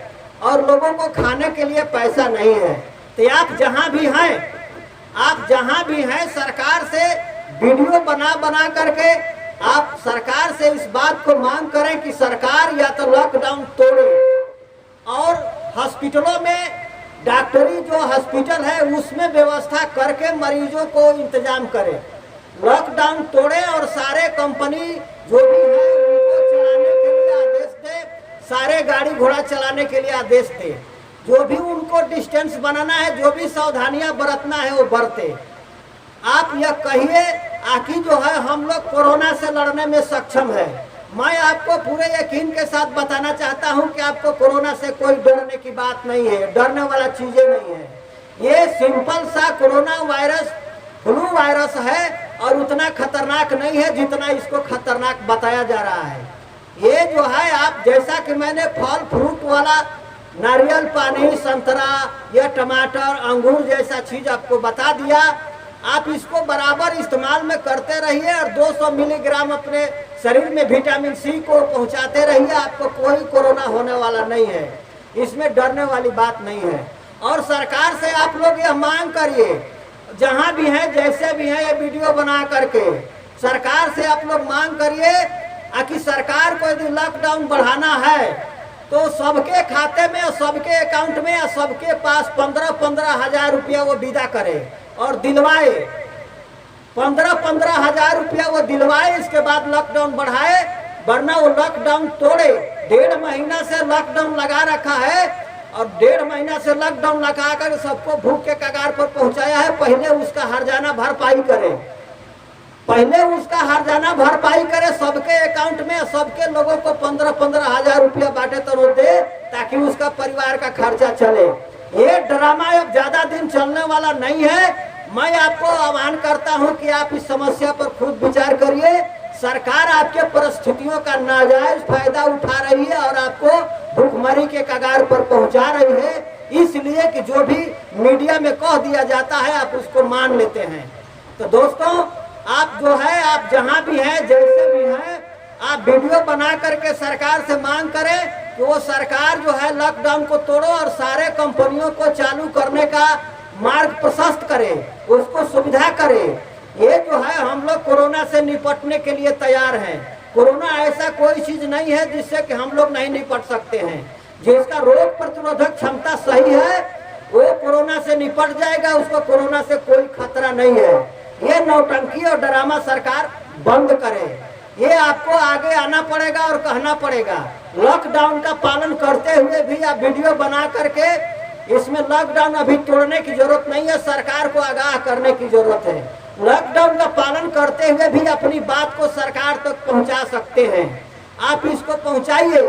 और लोगों को खाने के लिए पैसा नहीं है, तो आप जहां भी हैं सरकार से वीडियो बना करके आप सरकार से इस बात को मांग करें कि सरकार या तो लॉकडाउन तोड़े और हॉस्पिटलों में डॉक्टरी जो हॉस्पिटल है उसमें व्यवस्था करके मरीजों को इंतजाम करे। लॉकडाउन तोड़े और सारे कंपनी जो भी है उनको चलाने के लिए आदेश दे, सारे गाड़ी घोड़ा चलाने के लिए आदेश दे। जो भी उनको डिस्टेंस बनाना है, जो भी सावधानियां बरतना है वो बरते। आप यह कहिए कि जो है हम लोग कोरोना से लड़ने में सक्षम है। मैं आपको पूरे यकीन के साथ बताना चाहता हूं कि आपको कोरोना से कोई डरने की बात नहीं है, डरने वाला चीजें नहीं है। ये सिंपल सा कोरोना वायरस फ्लू वायरस है और उतना खतरनाक नहीं है जितना इसको खतरनाक बताया जा रहा है। ये जो है आप जैसा कि मैंने फल फ्रूट वाला नारियल पानी, संतरा या टमाटर, अंगूर जैसा चीज आपको बता दिया, आप इसको बराबर इस्तेमाल में करते रहिए और 200 मिलीग्राम अपने शरीर में विटामिन सी को पहुंचाते रहिए। आपको कोई कोरोना होने वाला नहीं है, इसमें डरने वाली बात नहीं है। और सरकार से आप लोग यह मांग करिए, जहां भी हैं जैसे भी हैं, ये वीडियो बना करके सरकार से आप लोग मांग करिए कि सरकार को यदि लॉकडाउन बढ़ाना है तो सबके खाते में, सबके अकाउंट में या सबके पास 15-15 हजार रुपया वो विदा करे और दिलवाए। 15-15 हजार रुपया वो दिलवाए, इसके बाद लॉकडाउन बढ़ाए, वरना वो लॉकडाउन तोड़े। 1.5 महीना से लॉकडाउन लगा रखा है और 1.5 महीना से लॉकडाउन लगा कर सबको भूख के कगार पर पहुंचाया है। पहले उसका हर्जाना भरपाई करे, भरपाई करे सबके अकाउंट में, सबके लोगों को 15-15 हजार रुपया बांटे तो दे, ताकि उसका परिवार का खर्चा चले। ये ड्रामा अब ज्यादा दिन चलने वाला नहीं है। मैं आपको आह्वान करता हूं कि आप इस समस्या पर खुद विचार करिए। सरकार आपके परिस्थितियों का नाजायज फायदा उठा रही है और आपको भूखमरी के कगार पर पहुंचा रही है, इसलिए कि जो भी मीडिया में कह दिया जाता है आप उसको मान लेते हैं। तो दोस्तों, आप जो है, आप जहां भी हैं जैसे भी हैं, आप वीडियो बना करके सरकार से मांग करें कि वो सरकार जो है लॉकडाउन को तोड़ो और सारे कंपनियों को चालू करने का मार्ग प्रशस्त करे, उसको सुविधा करे। ये जो है हम लोग कोरोना से निपटने के लिए तैयार हैं। कोरोना ऐसा कोई चीज नहीं है जिससे कि हम लोग नहीं निपट सकते हैं। जिसका रोग प्रतिरोधक क्षमता सही है वो कोरोना से निपट जाएगा, उसको कोरोना से कोई खतरा नहीं है। ये नौटंकी और ड्रामा सरकार बंद करे। ये आपको आगे आना पड़ेगा और कहना पड़ेगा। लॉकडाउन का पालन करते हुए भी आप वीडियो बना करके, इसमें लॉकडाउन अभी तोड़ने की जरूरत नहीं है, सरकार को आगाह करने की जरूरत है। लॉकडाउन का पालन करते हुए भी अपनी बात को सरकार तक पहुंचा सकते हैं। आप इसको पहुंचाइए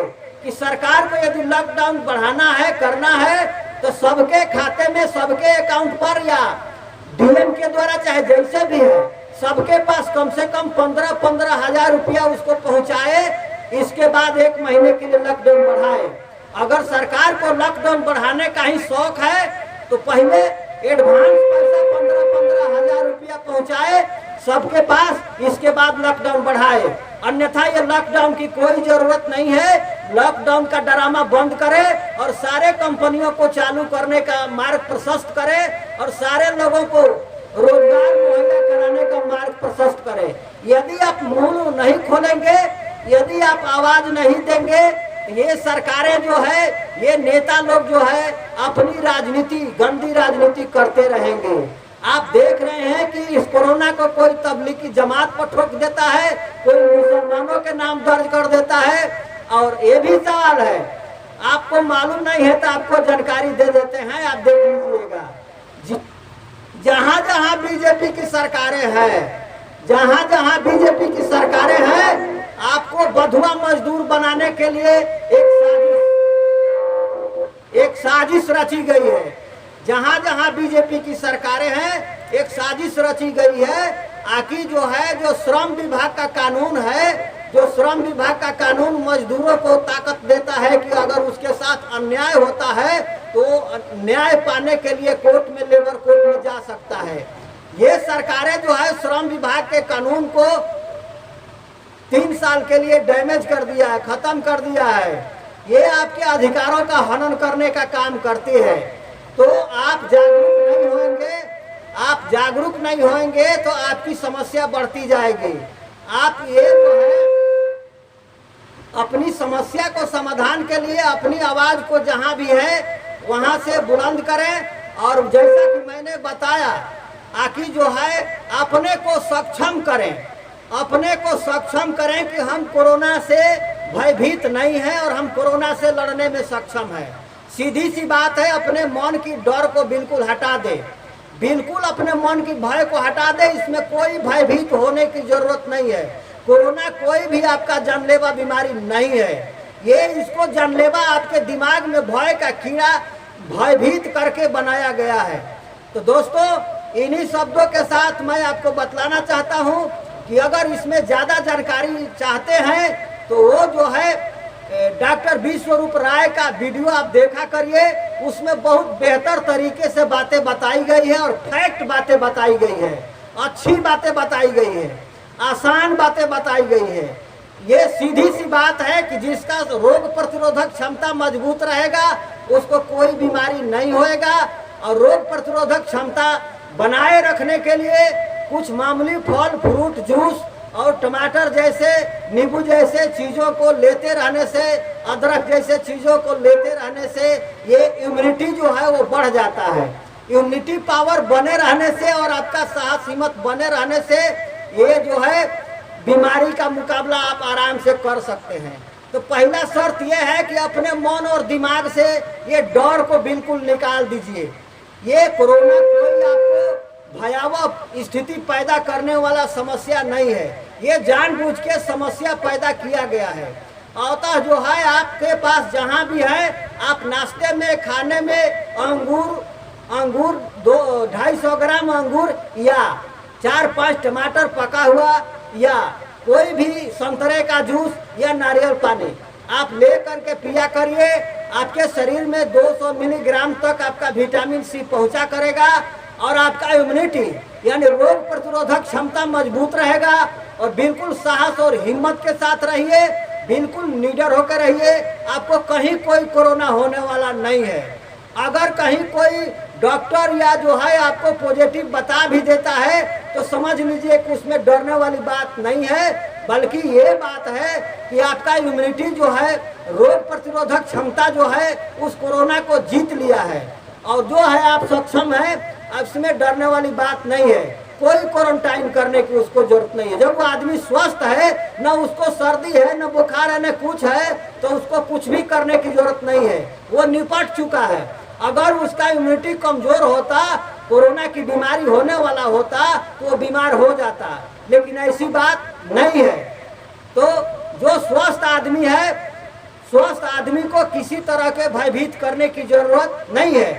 कि सरकार को यदि लॉकडाउन बढ़ाना है, करना है, तो सबके खाते में, सबके अकाउंट पर या डीएम के द्वारा, चाहे जैसे भी है, सबके पास कम से कम 15-15 हजार रुपया उसको पहुंचाए। इसके बाद 1 महीने के लिए लॉकडाउन बढ़ाए। अगर सरकार को लॉकडाउन बढ़ाने का ही शौक है तो पहले एडवांस पैसा 15-15 हजार रुपया पहुंचाए सबके पास, इसके बाद लॉकडाउन बढ़ाए। अन्यथा ये लॉकडाउन की कोई जरूरत नहीं है। लॉकडाउन का ड्रामा बंद करे और सारे कंपनियों को चालू करने का मार्ग प्रशस्त करे और सारे लोगों को रोजगार मुहैया कराने का मार्ग प्रशस्त करे। यदि आप मुंह नहीं खोलेंगे, यदि आप आवाज नहीं देंगे, ये सरकारें जो है, ये नेता लोग जो है, अपनी राजनीति, गंदी राजनीति करते रहेंगे। आप देख रहे हैं कि इस कोरोना को कोई तबलीगी जमात पर ठोक देता है, कोई मुसलमानों के नाम दर्ज कर देता है। और ये भी सवाल है, आपको मालूम नहीं है तो आपको जानकारी दे देते हैं, आप देख लीजिएगा। जहां जहां बीजेपी की सरकारें हैं, जहां जहां बीजेपी की सरकारें हैं, आपको बधुआ मजदूर बनाने के लिए एक साजिश रची गई है। जहां जहां बीजेपी की सरकारें हैं, एक साजिश रची गई है। आखिर जो है, जो श्रम विभाग का कानून है, जो श्रम विभाग का कानून मजदूरों को ताकत देता है कि अगर उसके साथ अन्याय होता है तो न्याय पाने के लिए कोर्ट में, लेबर कोर्ट में जा सकता है। ये सरकारें जो है श्रम विभाग के कानून को 3 साल के लिए डैमेज कर दिया है, खत्म कर दिया है। ये आपके अधिकारों का हनन करने का काम करती है। तो आप जागरूक नहीं होंगे, आप जागरूक नहीं होंगे तो आपकी समस्या बढ़ती जाएगी। आप ये जो है अपनी समस्या को समाधान के लिए अपनी आवाज को जहां भी है वहां से बुलंद करें। और जैसा कि मैंने बताया, आखिर जो है अपने को सक्षम करें, अपने को सक्षम करें कि हम कोरोना से भयभीत नहीं हैं और हम कोरोना से लड़ने में सक्षम हैं। सीधी सी बात है, अपने मन की डर को बिल्कुल हटा दे, बिल्कुल अपने मन की भय को हटा दे। इसमें कोई भयभीत होने की जरूरत नहीं है। कोरोना कोई भी आपका जानलेवा बीमारी नहीं है। ये इसको जानलेवा आपके दिमाग में भय का कीड़ा भयभीत करके बनाया गया है। तो दोस्तों, इन्हीं शब्दों के साथ मैं आपको बतलाना चाहता हूं कि अगर इसमें ज्यादा जानकारी चाहते हैं तो वो जो है डॉक्टर विश्वरूप राय का वीडियो आप देखा करिए। उसमें बहुत बेहतर तरीके से बातें बताई गई है और फैक्ट बातें बताई गई है, अच्छी बातें बताई गई है, आसान बातें बताई गई है। ये सीधी सी बात है कि जिसका रोग प्रतिरोधक क्षमता मजबूत रहेगा उसको कोई बीमारी नहीं होएगा। और रोग प्रतिरोधक क्षमता बनाए रखने के लिए कुछ मामूली फल, फ्रूट जूस और टमाटर जैसे, नींबू जैसे चीज़ों को लेते रहने से, अदरक जैसे चीज़ों को लेते रहने से ये इम्यूनिटी जो है वो बढ़ जाता है। इम्यूनिटी पावर बने रहने से और आपका साहस हिम्मत बने रहने से ये जो है बीमारी का मुकाबला आप आराम से कर सकते हैं। तो पहला शर्त ये है कि अपने मन और दिमाग से ये डर को बिल्कुल निकाल दीजिए। ये कोरोना कोई आपको भयावह स्थिति पैदा करने वाला समस्या नहीं है। ये जानबूझ के समस्या पैदा किया गया है। अतः जो है आपके पास जहाँ भी है, आप नाश्ते में, खाने में अंगूर 250 ग्राम अंगूर या 4-5 टमाटर पका हुआ या कोई भी संतरे का जूस या नारियल पानी आप ले करके पिया करिए। आपके शरीर में 200 मिलीग्राम तक आपका विटामिन सी पहुंचा करेगा और आपका इम्यूनिटी यानी रोग प्रतिरोधक क्षमता मजबूत रहेगा। और बिल्कुल साहस और हिम्मत के साथ रहिए, बिल्कुल निडर होकर रहिए। आपको कहीं कोई कोरोना होने वाला नहीं है। अगर कहीं कोई डॉक्टर या जो है आपको पॉजिटिव बता भी देता है तो समझ लीजिए कि उसमें डरने वाली बात नहीं है, बल्कि ये बात है कि आपका इम्यूनिटी जो है, रोग प्रतिरोधक क्षमता जो है उस कोरोना को जीत लिया है और जो है आप सक्षम हैं। इसमें डरने वाली बात नहीं है। कोई क्वारंटाइन करने की उसको जरूरत नहीं है। जब वो आदमी स्वस्थ है, न उसको सर्दी है, न बुखार है, न कुछ है, तो उसको कुछ भी करने की जरूरत नहीं है। वो निपट चुका है। अगर उसका इम्यूनिटी कमजोर होता, कोरोना की बीमारी होने वाला होता तो वो बीमार हो जाता, लेकिन ऐसी बात नहीं है। तो जो स्वस्थ आदमी है, स्वस्थ आदमी को किसी तरह के भयभीत करने की जरूरत नहीं है।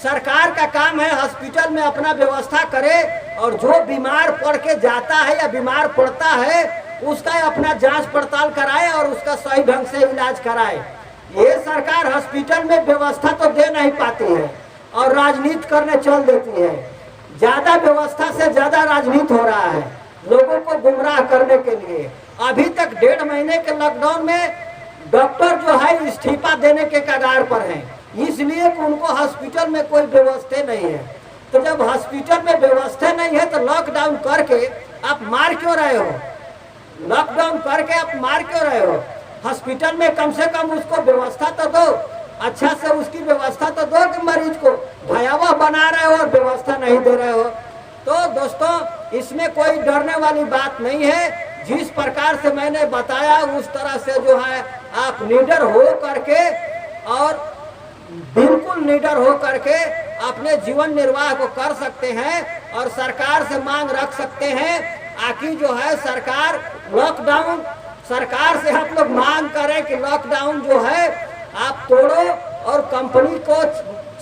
सरकार का काम है हॉस्पिटल में अपना व्यवस्था करे और जो बीमार पड़ के जाता है या बीमार पड़ता है उसका अपना जांच पड़ताल कराए और उसका सही ढंग से इलाज कराए। ये सरकार हॉस्पिटल में व्यवस्था तो दे नहीं पाती है और राजनीति करने चल देती है। ज्यादा व्यवस्था से ज्यादा राजनीति हो रहा है लोगों को गुमराह करने के लिए। अभी तक 1.5 महीने के लॉकडाउन में डॉक्टर जो है इस्तीफा देने के कगार पर हैं, इसलिए कि उनको हॉस्पिटल में कोई व्यवस्था नहीं है। तो जब हॉस्पिटल में व्यवस्था नहीं है तो लॉकडाउन करके आप मार क्यों रहे हो? लॉकडाउन करके आप मार क्यों रहे हो? हॉस्पिटल में कम से कम उसको व्यवस्था तो दो, अच्छा से उसकी व्यवस्था तो दो कि मरीज को भयावह बना रहे हो और व्यवस्था नहीं दे रहे हो। तो दोस्तों इसमें कोई डरने वाली बात नहीं है। जिस प्रकार से मैंने बताया उस तरह से जो है आप निडर हो करके और बिल्कुल निडर हो करके अपने जीवन निर्वाह को कर सकते हैं और सरकार से मांग रख सकते हैं आखिर जो है सरकार लॉकडाउन, सरकार से आप लोग मांग करें कि लॉकडाउन जो है आप तोड़ो और कंपनी को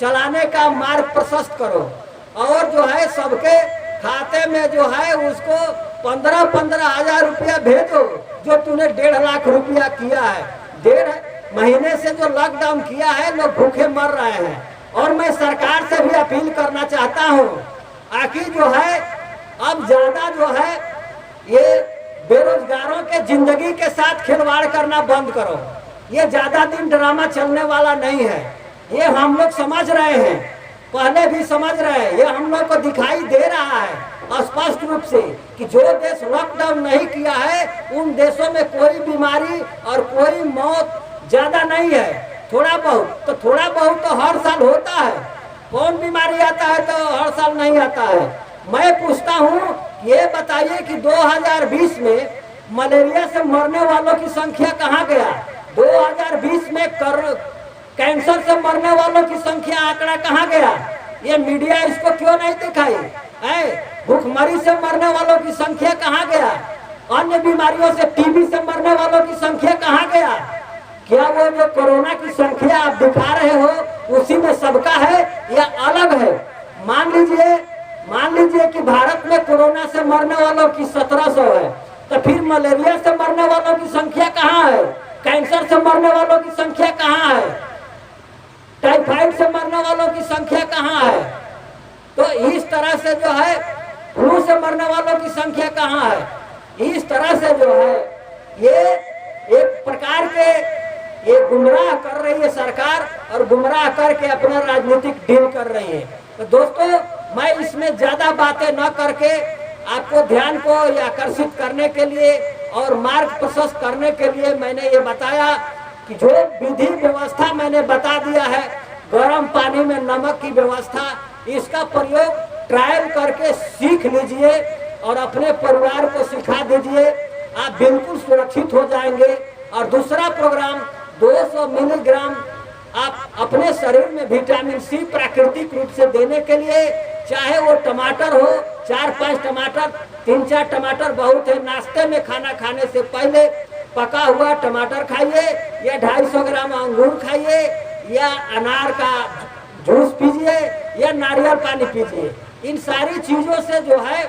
चलाने का मार्ग प्रशस्त करो और जो है सबके खाते में जो है उसको 15-15 हजार रुपया भेजो। जो तूने 1.5 लाख रुपया किया है, 1.5 महीने से जो लॉकडाउन किया है लोग भूखे मर रहे हैं। और मैं सरकार से भी अपील करना चाहता हूँ आखिर जो है अब ज्यादा जो है ये बेरोजगारों के जिंदगी के साथ खिलवाड़ करना बंद करो। ये ज्यादा दिन ड्रामा चलने वाला नहीं है, ये हम लोग समझ रहे हैं, पहले भी समझ रहे हैं। ये हम लोग को दिखाई दे रहा है स्पष्ट रूप से कि जो देश लॉकडाउन नहीं किया है उन देशों में कोई बीमारी और कोई मौत ज्यादा नहीं है। थोड़ा बहुत तो हर साल होता है। कौन बीमारी आता है तो हर साल नहीं आता है। मैं पूछता हूँ ये बताइए कि 2020 में मलेरिया से मरने वालों की संख्या कहाँ गया? 2020 में कैंसर से मरने वालों की संख्या आंकड़ा कहाँ गया? ये मीडिया इसको क्यों नहीं दिखाई है? भूखमरी से मरने वालों की संख्या कहाँ गया? अन्य बीमारियों से टीबी से मरने वालों की संख्या कहाँ गया? क्या वो जो कोरोना की संख्या आप दिखा रहे हो उसी में सबका है या अलग है? मान लीजिए कि भारत में कोरोना से मरने वालों की 1700 है, तो फिर मलेरिया से मरने वालों की संख्या कहाँ है? कैंसर से मरने वालों की संख्या कहाँ है? टाइफाइड से मरने वालों की संख्या कहाँ है? तो इस तरह से जो है फ्लू से मरने वालों की संख्या कहाँ है? इस तरह से जो है ये एक प्रकार के ये गुमराह कर रही है सरकार और गुमराह करके अपना राजनीतिक डील कर रही है। तो दोस्तों मैं इसमें ज्यादा बातें न करके आपको ध्यान को आकर्षित करने के लिए और मार्ग प्रशस्त करने के लिए मैंने ये बताया कि जो विधि व्यवस्था मैंने बता दिया है, गर्म पानी में नमक की व्यवस्था, इसका प्रयोग ट्रायल करके सीख लीजिए और अपने परिवार को सिखा दीजिए, आप बिल्कुल सुरक्षित हो जाएंगे। और दूसरा प्रोग्राम 200 मिलीग्राम आप अपने शरीर में विटामिन सी प्राकृतिक रूप से देने के लिए, चाहे वो टमाटर हो 4-5 टमाटर, 3-4 टमाटर बहुत है। नाश्ते में खाना खाने से पहले पका हुआ टमाटर खाइए या 250 ग्राम अंगूर खाइए या अनार का जूस पीजिए या नारियल पानी पीजिए। इन सारी चीजों से जो है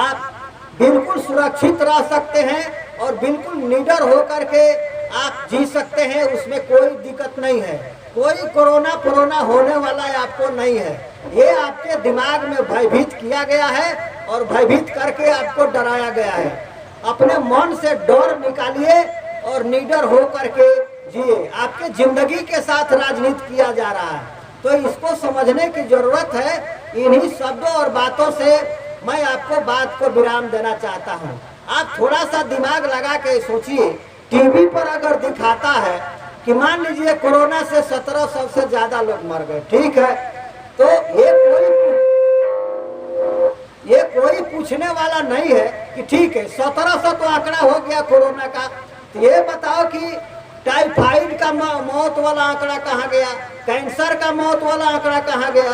आप बिल्कुल सुरक्षित रह सकते हैं और बिल्कुल निडर होकर के आप जी सकते हैं, उसमें कोई दिक्कत नहीं है। कोई कोरोना होने वाला आपको नहीं है। ये आपके दिमाग में भयभीत किया गया है और भयभीत करके आपको डराया गया है। अपने मन से डर निकालिए और निडर हो करके जिए। आपके जिंदगी के साथ राजनीति किया जा रहा है, तो इसको समझने की जरूरत है। इन्हीं शब्दों और बातों से मैं आपको बात को विराम देना चाहता हूँ। आप थोड़ा सा दिमाग लगा के सोचिए, टीवी पर अगर दिखाता है कि मान लीजिए कोरोना से 1700 से ज्यादा लोग मर गए, ठीक है, तो ये कोई पूछने वाला नहीं है कि ठीक है 1700 तो आंकड़ा हो गया कोरोना का, तो ये बताओ कि टाइफाइड का मौत वाला आंकड़ा कहाँ गया, कैंसर का मौत वाला आंकड़ा कहाँ गया,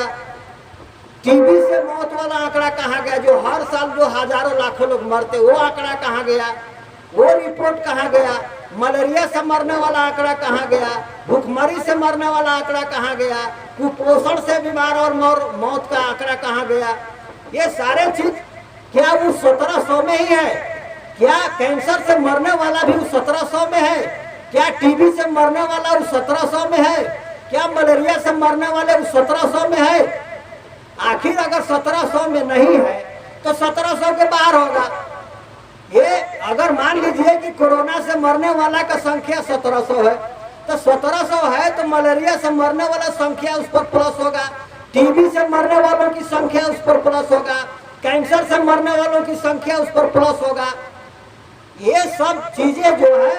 टीबी से मौत वाला आंकड़ा कहाँ गया? जो हर साल जो हजारों लाखों लोग मरते, वो आंकड़ा कहाँ गया? वो रिपोर्ट कहाँ गया? मलेरिया से मरने वाला आंकड़ा कहाँ गया? भूखमरी से मरने वाला आंकड़ा कहाँ गया? कुपोषण से बीमार और मौत का आंकड़ा कहाँ गया? ये सारे चीज क्या वो 1700 में ही है? क्या कैंसर से मरने वाला भी 1700 में है? क्या टीबी से मरने वाला 1700 में है? क्या मलेरिया से मरने वाले 1700 में है? आखिर अगर 1700 में नहीं है तो 1700 के बाहर होगा। ये अगर मान लीजिए कि कोरोना से मरने वाला का संख्या 1700 है, तो 1700 है तो मलेरिया से मरने वाला संख्या उस पर प्लस होगा, टीबी से मरने वालों की संख्या उस पर प्लस होगा, कैंसर से मरने वालों की संख्या उस पर प्लस होगा। ये सब चीजें जो है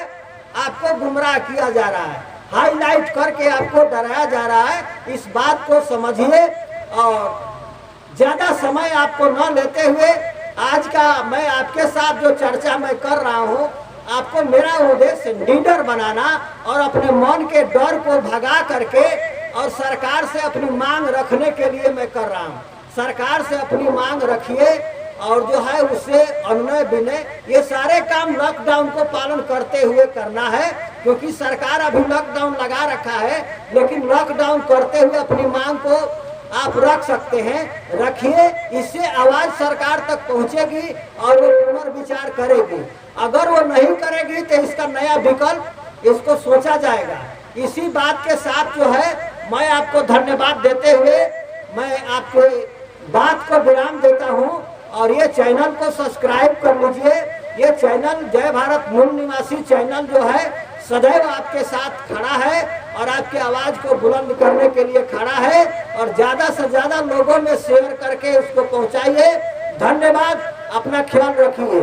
आपको गुमराह किया जा रहा है, हाईलाइट करके आपको डराया जा रहा है। इस बात को समझिए और ज्यादा समय आपको न लेते हुए आज का मैं आपके साथ जो चर्चा मैं कर रहा हूँ, आपको मेरा उद्देश्य लीडर बनाना और अपने मन के डर को भगा करके और सरकार से अपनी मांग रखने के लिए मैं कर रहा हूँ। सरकार से अपनी मांग रखिए और जो है उससे अनुनय विनय, ये सारे काम लॉकडाउन को पालन करते हुए करना है, क्योंकि सरकार अभी लॉकडाउन लगा रखा है, लेकिन लॉकडाउन करते हुए अपनी मांग को आप रख सकते हैं, रखिए। इससे आवाज सरकार तक पहुंचेगी और वो पुनर्विचार करेगी। अगर वो नहीं करेगी तो इसका नया विकल्प इसको सोचा जाएगा। इसी बात के साथ जो है मैं आपको धन्यवाद देते हुए मैं आपको बात को विराम देता हूं और ये चैनल को सब्सक्राइब कर लीजिए। ये चैनल जय भारत मूल निवासी चैनल जो है सदैव आपके साथ खड़ा है और आपकी आवाज को बुलंद करने के लिए खड़ा है, और ज्यादा से ज्यादा लोगों में शेयर करके उसको पहुंचाइए। धन्यवाद, अपना ख्याल रखिए।